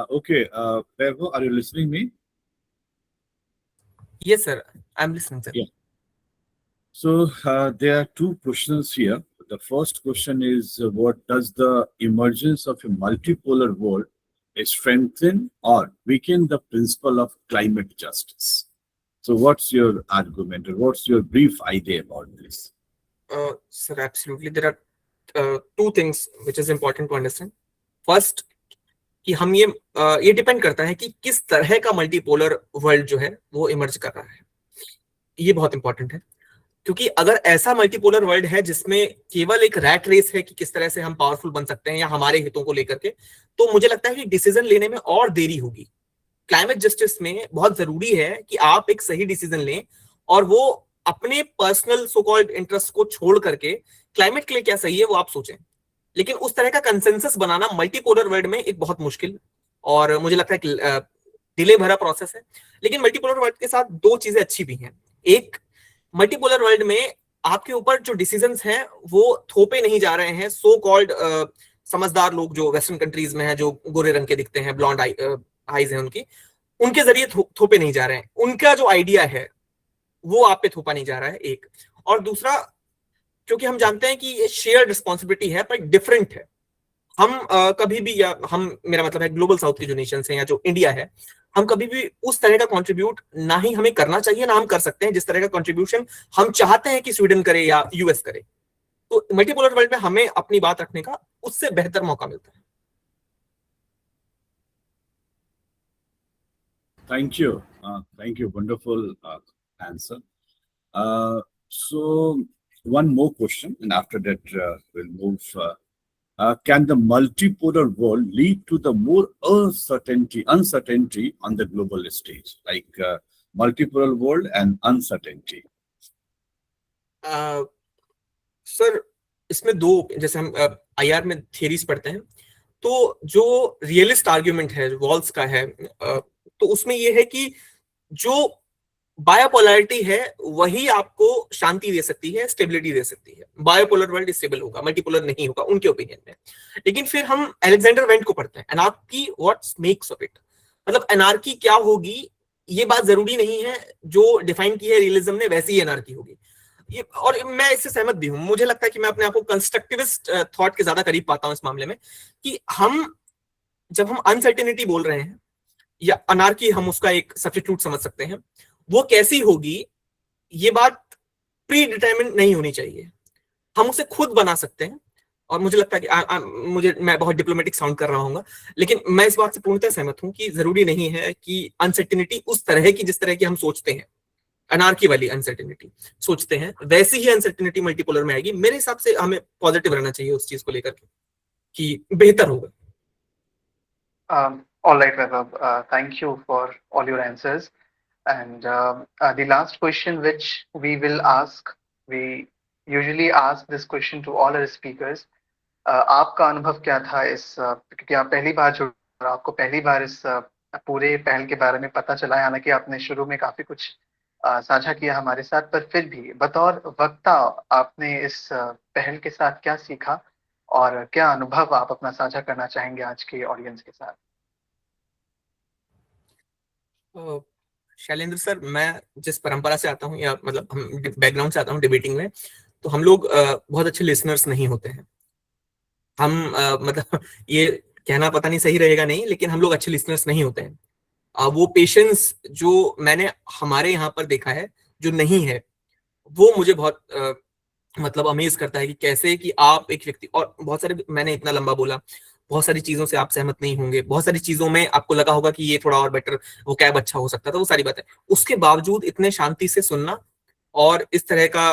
Okay, Vaibhav, are you listening me? Yes, sir. I'm listening, sir. Yeah. So there are two questions here. The first question is, what does the emergence of a multipolar world strengthen or weaken the principle of climate justice? So what's your argument, or what's your brief idea about this? Sir, absolutely. There are two things which is important to understand. First, कि हम ये डिपेंड करता है कि किस तरह का मल्टीपोलर वर्ल्ड जो है वो इमर्ज कर रहा है, ये बहुत इंपॉर्टेंट है। क्योंकि अगर ऐसा मल्टीपोलर वर्ल्ड है जिसमें केवल एक रैट रेस है कि किस तरह से हम पावरफुल बन सकते हैं या हमारे हितों को लेकर के, तो मुझे लगता है कि डिसीजन लेने में और देरी होगी। क्लाइमेट जस्टिस में बहुत जरूरी है कि आप एक सही डिसीजन लें और वो अपने पर्सनल सो कॉल्ड इंटरेस्ट को छोड़ करके क्लाइमेट के लिए क्या सही है वो आप सोचें। लेकिन उस तरह का कंसेंसस बनाना मल्टीपोलर वर्ल्ड में एक बहुत मुश्किल और मुझे लगता है कि डिले भरा प्रोसेस है। लेकिन मल्टीपोलर वर्ल्ड के साथ दो चीजें अच्छी भी हैं। एक, मल्टीपोलर वर्ल्ड में आपके ऊपर जो डिसीजंस हैं वो थोपे नहीं जा रहे हैं सो कॉल्ड समझदार लोग जो वेस्टर्न कंट्रीज में हैं, जो गोरे रंग के दिखते हैं, ब्लॉन्ड आईज हैं उनके जरिए थोपे नहीं जा रहे हैं। उनका जो आइडिया है वो आप पे थोपा नहीं जा रहा है, एक। और दूसरा, क्योंकि हम जानते हैं कि ये शेयर्ड रिस्पॉन्सिबिलिटी है पर डिफरेंट है। हम कभी भी, या हम, मेरा मतलब है ग्लोबल साउथ के जो नेशंस हैं या जो इंडिया है, हम कभी भी उस तरह का कंट्रीब्यूट ना ही हमें करना चाहिए ना हम कर सकते हैं जिस तरह का कंट्रीब्यूशन हम चाहते हैं कि स्वीडन करे या यूएस करे। तो मल्टीपोलर वर्ल्ड में हमें अपनी बात रखने का उससे बेहतर मौका मिलता है। Thank you. Wonderful answer. So one more question, and after that we'll move. Can the multipolar world lead to the more uncertainty on the global stage, like multipolar world and uncertainty? Sir, इसमें दो, जैसे हम आईआर में थियरीज पढ़ते हैं, तो जो रियलिस्ट आर्ग्यूमेंट है वॉल्स का है, तो उसमें ये है कि जो बायोपोलैरिटी है वही आपको शांति दे सकती है, स्टेबिलिटी दे सकती है। बायोपोलर वर्ल्ड स्टेबल होगा, मल्टीपोलर नहीं होगा उनके ओपिनियन में। लेकिन फिर हम अलेक्जेंडर वेंट को पढ़ते हैं, anarchy what makes of it, मतलब एनार्की क्या होगी ये बात जरूरी नहीं है जो डिफाइन की है रियलिज्म ने वैसी ही एनार्की होगी। ये, और मैं इससे सहमत भी हूं। मुझे लगता है कि मैं अपने आप को कंस्ट्रक्टिविस्ट थॉट के ज्यादा करीब पाता हूं इस मामले में, कि हम जब हम अनसर्टेनिटी बोल रहे हैं या अनार्की, हम उसका एक सब्स्टिट्यूट समझ सकते हैं, वो कैसी होगी ये बात प्री डिटरमिन्ड नहीं होनी चाहिए, हम उसे खुद बना सकते हैं। और मुझे लगता है कि मैं बहुत डिप्लोमेटिक साउंड कर रहा हूँ, लेकिन मैं इस बात से पूर्णतः सहमत हूं कि जरूरी नहीं है कि अनसर्टेनिटी उस तरह की जिस तरह की हम सोचते हैं, अनार्की वाली अनसर्टेनिटी सोचते हैं, वैसी ही अनसर्टेनिटी मल्टीपोलर में आएगी। मेरे हिसाब से हमें पॉजिटिव रहना चाहिए उस चीज को लेकर के कि बेहतर होगा। All right, Vaibhav. Thank you for all your answers. And the last question which we will ask, we usually ask this question to all our speakers. आपका अनुभव क्या था इस, क्योंकि आप पहली बार जुड़े और आपको पहली बार इस पूरे पहल के बारे में पता चला, हालांकि आपने शुरू में काफी कुछ साझा किया हमारे साथ, पर फिर भी बतौर वक्ता आपने इस पहल के साथ क्या सीखा और क्या अनुभव आप अपना साझा करना चाहेंगे आज के ऑडियंस के साथ? शैलेंद्र सर, मैं जिस परंपरा से आता हूँ, या मतलब हम बैकग्राउंड से आता हूँ डिबेटिंग में, तो हम लोग बहुत अच्छे लिसनर्स नहीं होते हैं। हम मतलब ये कहना पता नहीं सही रहेगा नहीं, लेकिन हम लोग अच्छे लिसनर्स नहीं होते हैं। वो पेशेंस जो मैंने हमारे यहाँ पर देखा है जो नहीं है, वो मुझे बहुत मतलब अमेज करता है कि कैसे कि आप एक व्यक्ति, और बहुत सारे, मैंने इतना लंबा बोला, बहुत सारी चीजों से आप सहमत नहीं होंगे, बहुत सारी चीजों में आपको लगा होगा कि ये थोड़ा और बेटर, वो कैब अच्छा हो सकता था, वो सारी बातें, उसके बावजूद इतने शांति से सुनना और इस तरह का,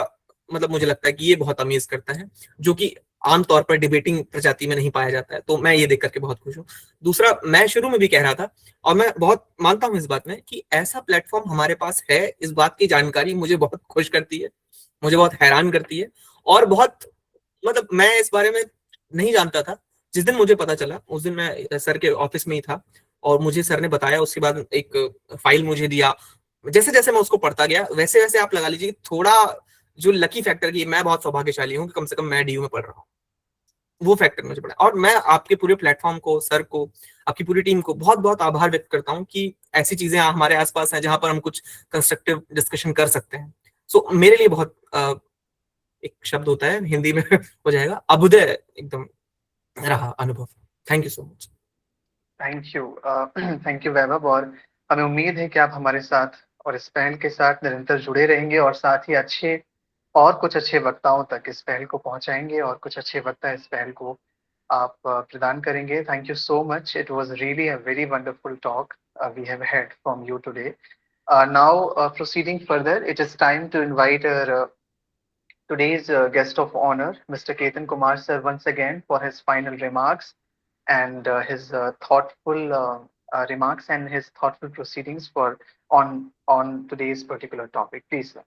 मतलब मुझे लगता है कि ये बहुत अमेज करता है, जो कि आमतौर पर डिबेटिंग प्रजाति में नहीं पाया जाता है। तो मैं ये देख करके बहुत खुश हूँ। दूसरा, मैं शुरू में भी कह रहा था और मैं बहुत मानता हूँ इस बात में कि ऐसा प्लेटफॉर्म हमारे पास है, इस बात की जानकारी मुझे बहुत खुश करती है, मुझे बहुत हैरान करती है, और बहुत, मतलब मैं इस बारे में नहीं जानता था। जिस दिन मुझे पता चला उस दिन मैं सर के ऑफिस में ही था और मुझे सर ने बताया, उसके बाद एक फाइल मुझे दिया। जैसे जैसे मैं उसको पढ़ता गया वैसे वैसे आप लगा लीजिए थोड़ा जो लकी फैक्टर की, मैं बहुत सौभाग्यशाली हूँ कि कम से कम मैं डीयू में पढ़ रहा हूँ, वो फैक्टर मुझे पड़ा। और मैं आपके पूरे प्लेटफॉर्म को, सर को, आपकी पूरी टीम को बहुत बहुत आभार व्यक्त करता हूँ कि ऐसी चीजें हमारे आसपास हैं जहां पर हम कुछ कंस्ट्रक्टिव डिस्कशन कर सकते हैं। सो मेरे लिए बहुत एक शब्द होता है हिंदी में हो जाएगा, अभुदय एकदम रहा अनुभव। Thank you so much. Thank you Vaibhav, और हमें उम्मीद है कि आप हमारे साथ और इस पहल के साथ निरंतर जुड़े रहेंगे और साथ ही अच्छे और कुछ अच्छे वक्ताओं तक इस पहल को पहुंचाएंगे और कुछ अच्छे वक्ता इस पहल को आप प्रदान करेंगे। Thank you so much, it was really a very wonderful talk we have had from you today. Now proceeding further, it is time to invite our today's guest of honor, Mr. Ketan Kumar sir, once again for his final remarks and his thoughtful remarks and his thoughtful proceedings for on today's particular topic. Please, sir.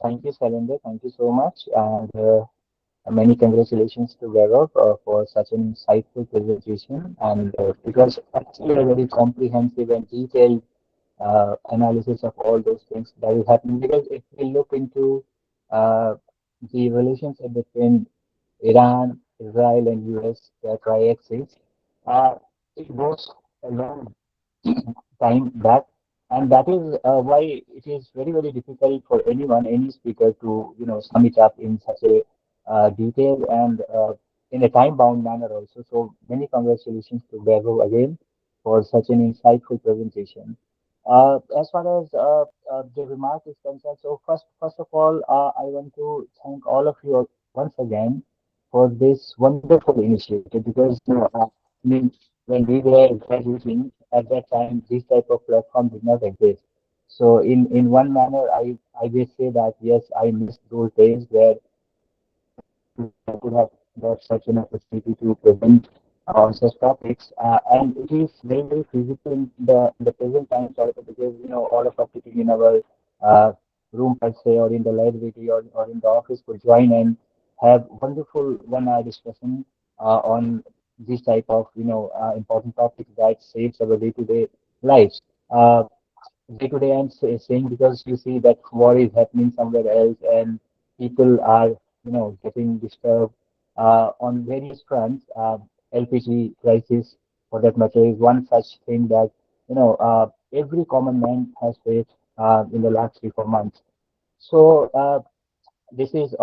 Thank you, Salinder. Thank you so much. And many congratulations to Gaurav for such an insightful presentation. And it was actually a very comprehensive and detailed analysis of all those things that is happening. Because if we look into uh, the relationship between Iran, Israel, and US triaxis, uh, it goes a long time back, and that is why it is very very difficult for anyone, any speaker, to sum it up in such a detail and in a time bound manner also. So many congratulations to Bebo again for such an insightful presentation. As far as the remark is concerned, so first of all, I want to thank all of you once again for this wonderful initiative, because I mean, when we were graduating at that time, this type of platform did not exist. So in one manner, I will say that yes, I miss those days where I could have got such an opportunity to present on such topics, and it is very very feasible in the present times also, because all of us sitting in our uh, room per se, or in the library, or in the office, could join and have wonderful 1 hour discussion on this type of important topics that shapes our day-to-day lives. Day to day, saying, because you see that war is happening somewhere else, and people are getting disturbed on various fronts. LPG crisis, for that matter, is one such thing that every common man has faced in the last 3 4 months. So this is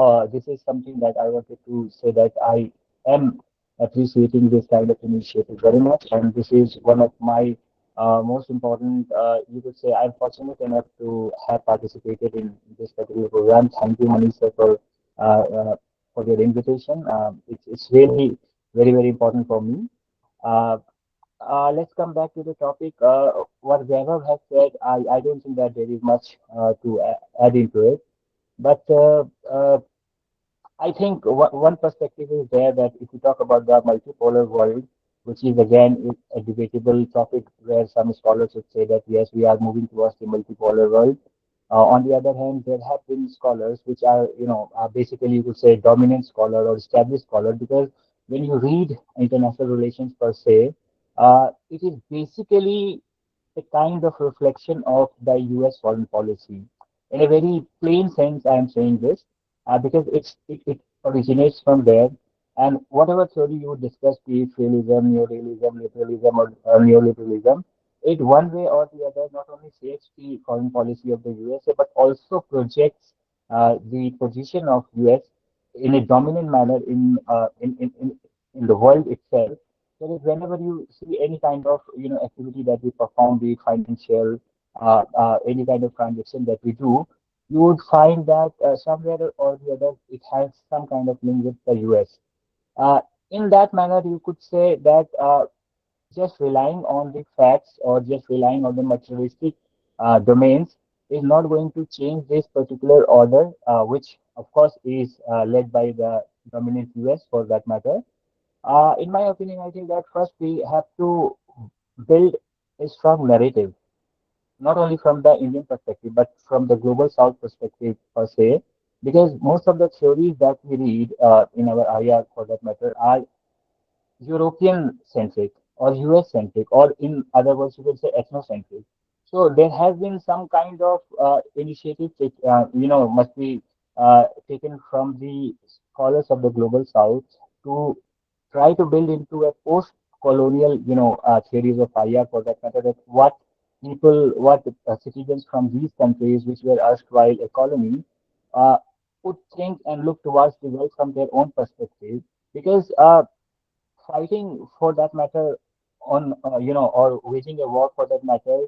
something that I wanted to say, that I am appreciating this kind of initiative very much, and this is one of my most important. You could say I'm fortunate enough to have participated in this particular program. Thank you, Manish sir, for your invitation. It's really very very important for me. Uh, let's come back to the topic. What Vaibhav has said, I don't think that there is much to add into it. But I think one perspective is there, that if you talk about the multipolar world, which is again a debatable topic, where some scholars would say that yes, we are moving towards the multipolar world. On the other hand, there have been scholars which are basically, you could say, dominant scholar or established scholar, because when you read international relations per se, it is basically a kind of reflection of the US foreign policy. In a very plain sense, I am saying this because it originates from there. And whatever theory you would discuss, be it realism, neorealism, liberalism, or neoliberalism, it one way or the other not only shapes the foreign policy of the USA, but also projects the position of US in a dominant manner in the world itself. So that whenever you see any kind of activity that we perform, be it financial, any kind of transaction that we do, you would find that somewhere or the other it has some kind of link with the US. In that manner, you could say that just relying on the facts, or just relying on the materialistic domains, is not going to change this particular order, which of course is led by the dominant US, for that matter. In my opinion, I think that first we have to build a strong narrative, not only from the Indian perspective, but from the global South perspective per se, because most of the theories that we read in our IR, for that matter, are European centric or US centric, or in other words, you could say ethnocentric. So there has been some kind of initiative which must be taken from the scholars of the global South to try to build into a post-colonial, theories of IR, for that matter, that what citizens from these countries, which were erstwhile a colony, uh, would think and look towards the world from their own perspective. Because fighting, for that matter, on or waging a war, for that matter,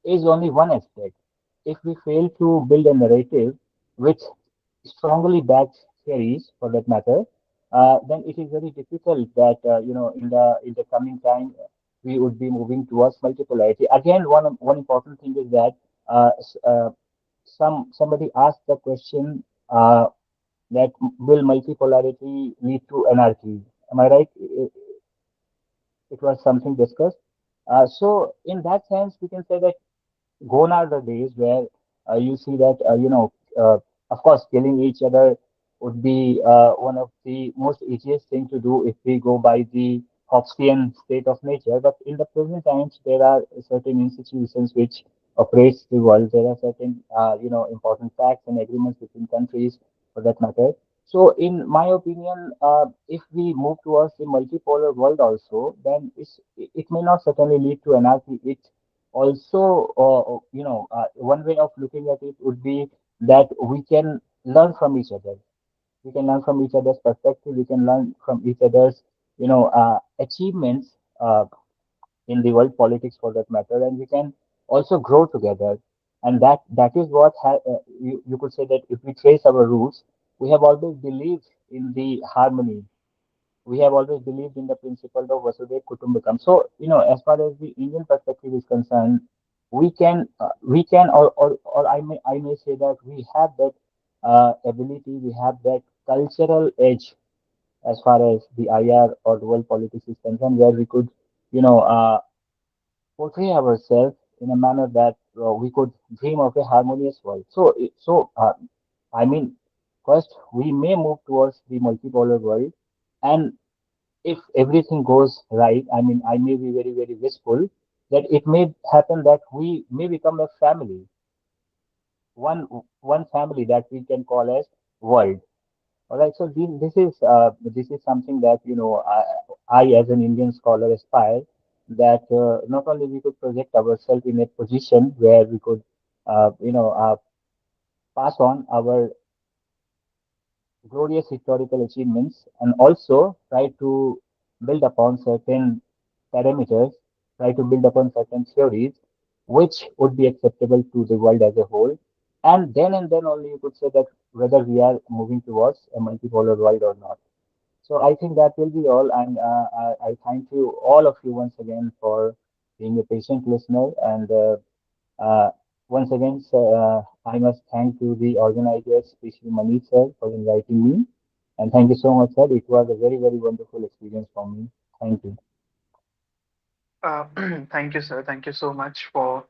is only one aspect. If we fail to build a narrative which strongly backs theories, for that matter, then it is very difficult that in the coming time we would be moving towards multipolarity. Again, one important thing is that uh, s- uh, somebody asked the question that will multipolarity lead to anarchy? Am I right? It was something discussed. So in that sense, we can say that gone are the days where you see that of course killing each other would be one of the most easiest thing to do if we go by the Hobbesian state of nature. But in the present times, there are certain institutions which operates the world. There are certain important facts and agreements between countries for that matter. So, in my opinion, if we move towards the multipolar world also, then it may not certainly lead to anarchy. It also, one way of looking at it would be that we can learn from each other. We can learn from each other's perspective. We can learn from each other's, achievements in the world politics for that matter, and we can also grow together. And that is what you could say that if we trace our roots, we have always believed in the harmony. We have always believed in the principle of Vasudhaiva Kutumbakam. So, as far as the Indian perspective is concerned, or I may say that we have that ability, we have that cultural edge as far as the IR or the world politics is concerned, where we could, you know, uh, portray ourselves in a manner that we could dream of a harmonious world. I mean, first we may move towards the multipolar world, and if everything goes right, I mean, I may be very, very wishful that it may happen that we may become a family, one one family that we can call as world. All right. So this is something that I as an Indian scholar aspire that not only we could project ourselves in a position where we could pass on our glorious historical achievements and also try to build upon certain parameters, try to build upon certain theories which would be acceptable to the world as a whole. And then only you could say that whether we are moving towards a multipolar world or not. So I think that will be all. And I thank you, all of you, once again for being a patient listener. And once again, sir, I must thank to the organizers, especially Manish sir, for inviting me. And thank you so much, sir. It was a very, very wonderful experience for me. Thank you. Thank you, sir. Thank you so much for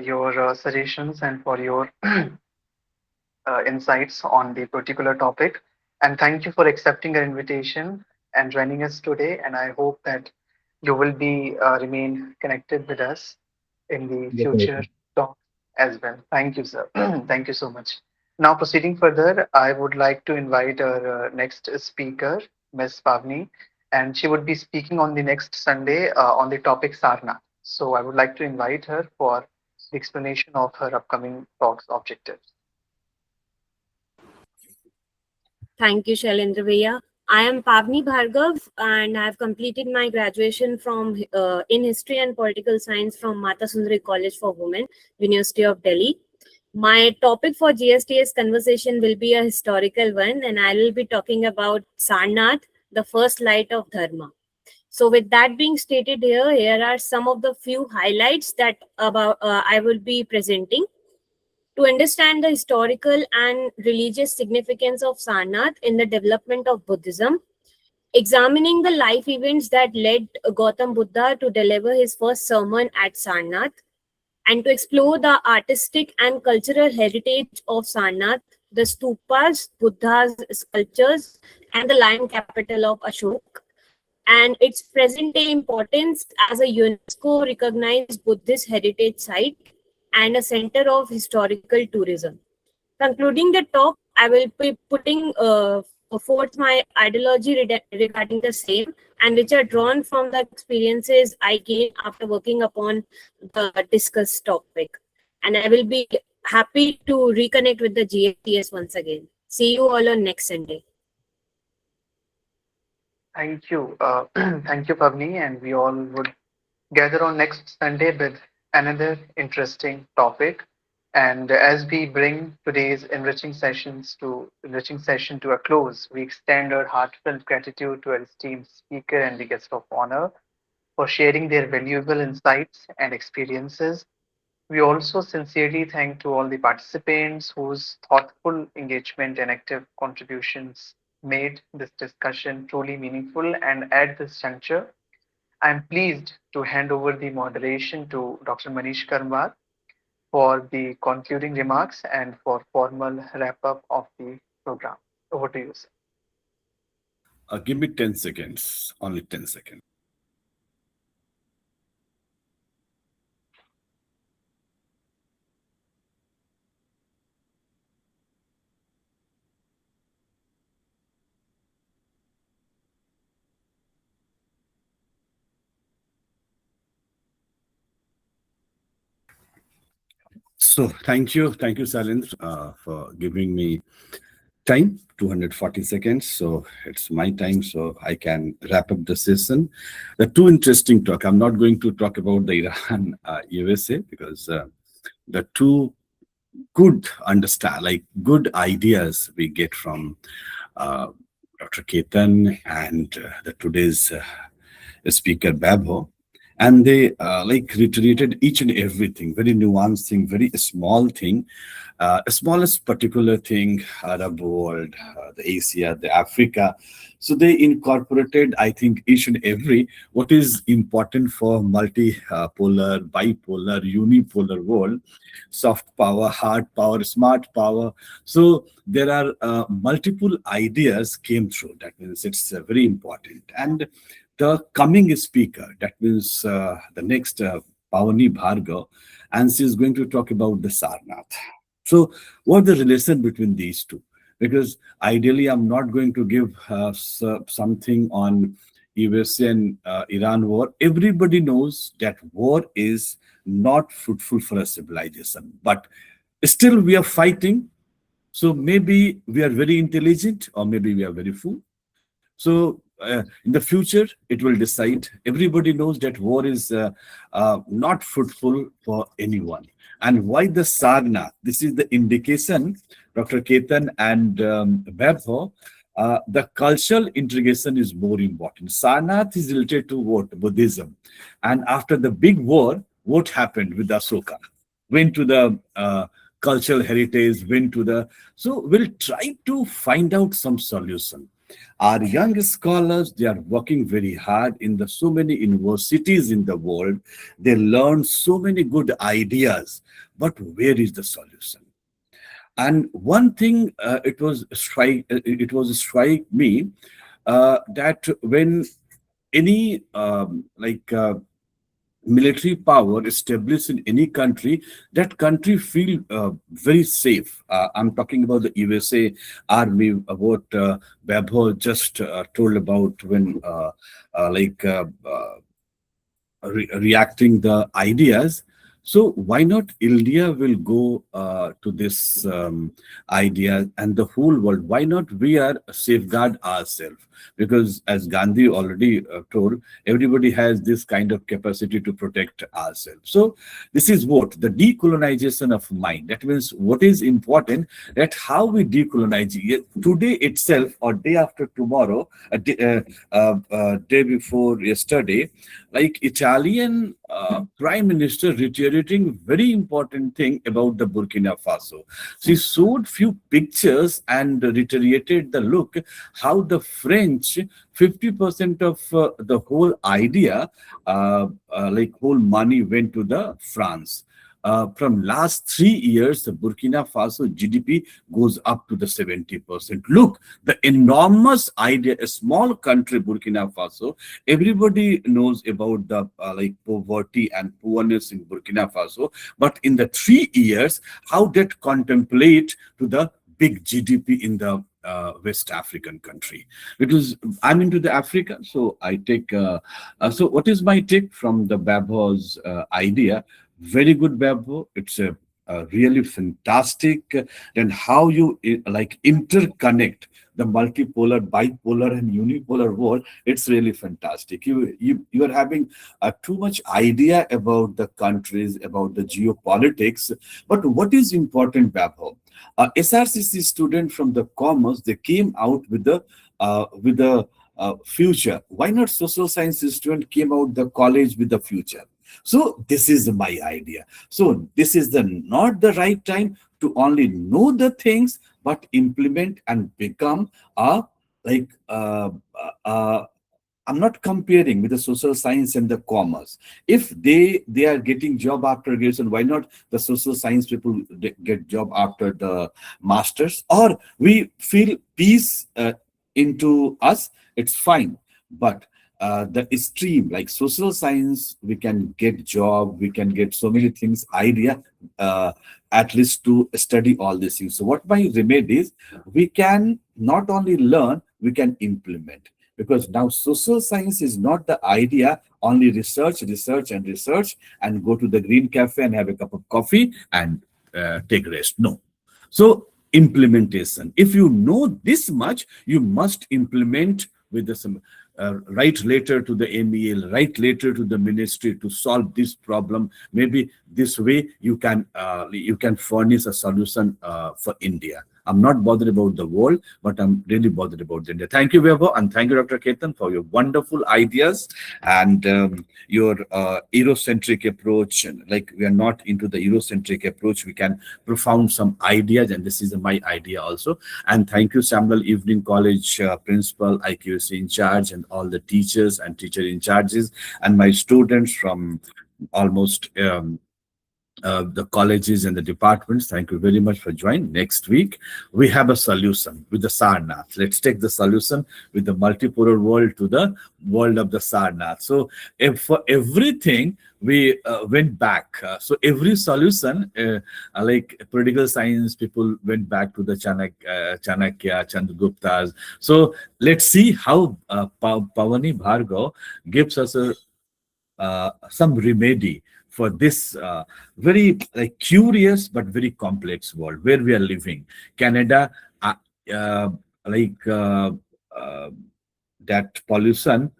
your suggestions and for your insights on the particular topic. And thank you for accepting our invitation and joining us today. And I hope that you will be remain connected with us in the future Definitely. talks as well. Thank you, sir. Thank you so much. Now, proceeding further, I would like to invite our next speaker, Ms. Pavni, and she would be speaking on the next Sunday on the topic Sarnath. So I would like to invite her for the explanation of her upcoming talks objectives. Thank you, Shailendra Bhaiya. I am Pavni Bhargav and I have completed my graduation from in History and Political Science from Mata Sundari College for Women, University of Delhi. My topic for GSTS conversation will be a historical one, and I will be talking about Sarnath, the first light of Dharma. So, with that being stated here are some of the few highlights that about I will be presenting. To understand the historical and religious significance of Sarnath in the development of Buddhism, examining the life events that led Gautam Buddha to deliver his first sermon at Sarnath, and to explore the artistic and cultural heritage of Sarnath, the stupas, Buddha's sculptures, and the lion capital of Ashok, and its present day importance as a UNESCO recognized Buddhist heritage site and a center of historical tourism. Concluding the talk, I will be putting forth my ideology regarding the same, and which are drawn from the experiences I gained after working upon the discussed topic. And I will be happy to reconnect with the GSTS once again. See you all on next Sunday. Thank you. Thank you, Pavni. And we all would gather on next Sunday with another interesting topic. And as we bring today's enriching session to a close, we extend our heartfelt gratitude to our esteemed speaker and the guest of honor for sharing their valuable insights and experiences. We also sincerely thank to all the participants whose thoughtful engagement and active contributions made this discussion truly meaningful. And at this juncture, I am pleased to hand over the moderation to Dr. Manish Karmwar for the concluding remarks and for formal wrap up of the program. Over to you, sir. Give me 10 seconds, only 10 seconds. So thank you, Salindra, for giving me time, 240 seconds. So it's my time, so I can wrap up the session. The two interesting talk. I'm not going to talk about the Iran, USA, because the two good good ideas we get from Dr. Ketan and the today's speaker Babho. And they reiterated each and everything, very nuanced thing, very small thing, smallest particular thing, Arab world, the Asia, the Africa. So they incorporated, I think, each and every what is important for multipolar, bipolar, unipolar world, soft power, hard power, smart power. So there are multiple ideas came through. That means it's very important. And the coming speaker, that means the next Pavani Bhargav, and she is going to talk about the Sarnath. So what the relation between these two? Because ideally, I'm not going to give something on USA and Iran war. Everybody knows that war is not fruitful for a civilization, but still we are fighting. So maybe we are very intelligent, or maybe we are very fool. So in the future, it will decide. Everybody knows that war is not fruitful for anyone. And why the Sarnath? This is the indication, Dr. Ketan and Babho, the cultural integration is more important. Sarnath is related to what? Buddhism. And after the big war, what happened with Ashoka? Went to the cultural heritage, went to the... So we'll try to find out some solution. Our young scholars, they are working very hard in the so many universities in the world. They learn so many good ideas, but where is the solution? And one thing it was strike me that when any military power established in any country, that country feel very safe. I'm talking about the USA Army, what Babho just told about when reacting the ideas. So why not India will go to this idea, and the whole world? Why not we are safeguard ourselves? Because as Gandhi already told, everybody has this kind of capacity to protect ourselves. So this is what the decolonization of mind. That means what is important, that how we decolonize today itself or day after tomorrow, day before yesterday, like Italian Prime Minister reiterating very important thing about the Burkina Faso. She showed few pictures and reiterated the look how the French 50% of the whole idea, whole money went to the France. From last 3 years, the Burkina Faso GDP goes up to the 70%. Look, the enormous idea, a small country, Burkina Faso, everybody knows about the poverty and poorness in Burkina Faso. But in the 3 years, how that contemplate to the big GDP in the West African country, because I'm into the Africa, so I take. So what is my take from the Babho's idea? Very good, Babho. It's a really fantastic. Then how you interconnect the multipolar, bipolar, and unipolar world. It's really fantastic. You are having too much idea about the countries, about the geopolitics. But what is important, Babho? SRCC student from the commerce, they came out with the future. Why not social sciences student came out the college with the future? So this is my idea. So this is not the right time to only know the things, but implement and become a like I'm not comparing with the social science and the commerce. If they are getting job after graduation, why not the social science people get job after the masters? Or we feel peace into us, it's fine. But the stream like social science, we can get job, we can get so many things, idea, at least to study all these things. So what my remedy is, we can not only learn, we can implement. Because now social science is not the idea, only research, research, and research, and go to the green cafe and have a cup of coffee and take rest. No. So implementation. If you know this much, you must implement with the write later to the MEL, write later to the ministry to solve this problem. Maybe this way you can furnish a solution for India. I'm not bothered about the world, but I'm really bothered about India. Thank you, Vaibhav, and thank you, Dr. Ketan, for your wonderful ideas and your Eurocentric approach. Like, we are not into the Eurocentric approach. We can profound some ideas, and this is my idea also. And thank you, Samuel Evening College principal, IQAC in charge, and all the teachers and teacher in charges, and my students from almost the colleges and the departments. Thank you very much for joining. Next week, we have a solution with the Sarnath. Let's take the solution with the multipolar world to the world of the Sarnath. So if for everything, we went back. So every solution, like political science, people went back to the Chanakya, Chandraguptas. So let's see how Pavani Bhargav gives us some remedy for this very curious but very complex world where we are living. Canada, that pollution,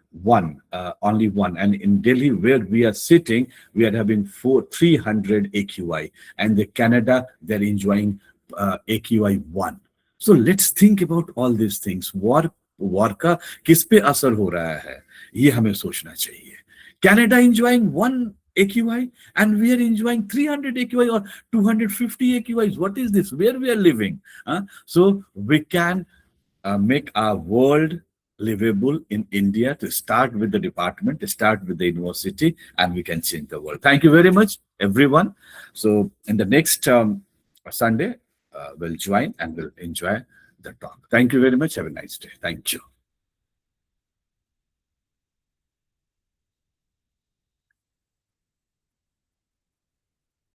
only one. And in Delhi, where we are sitting, we are having 300 AQI. And the Canada, they're enjoying AQI 1. So let's think about all these things. War का किस पे असर हो रहा है, ये हमें सोचना चाहिए. Canada enjoying 1 AQI and we are enjoying 300 AQI or 250 AQIs. What is this? Where we are living? So we can make our world livable in India, to start with the department, to start with the university, and we can change the world. Thank you very much, everyone. So in the next Sunday, we'll join and we'll enjoy the talk. Thank you very much. Have a nice day. Thank you.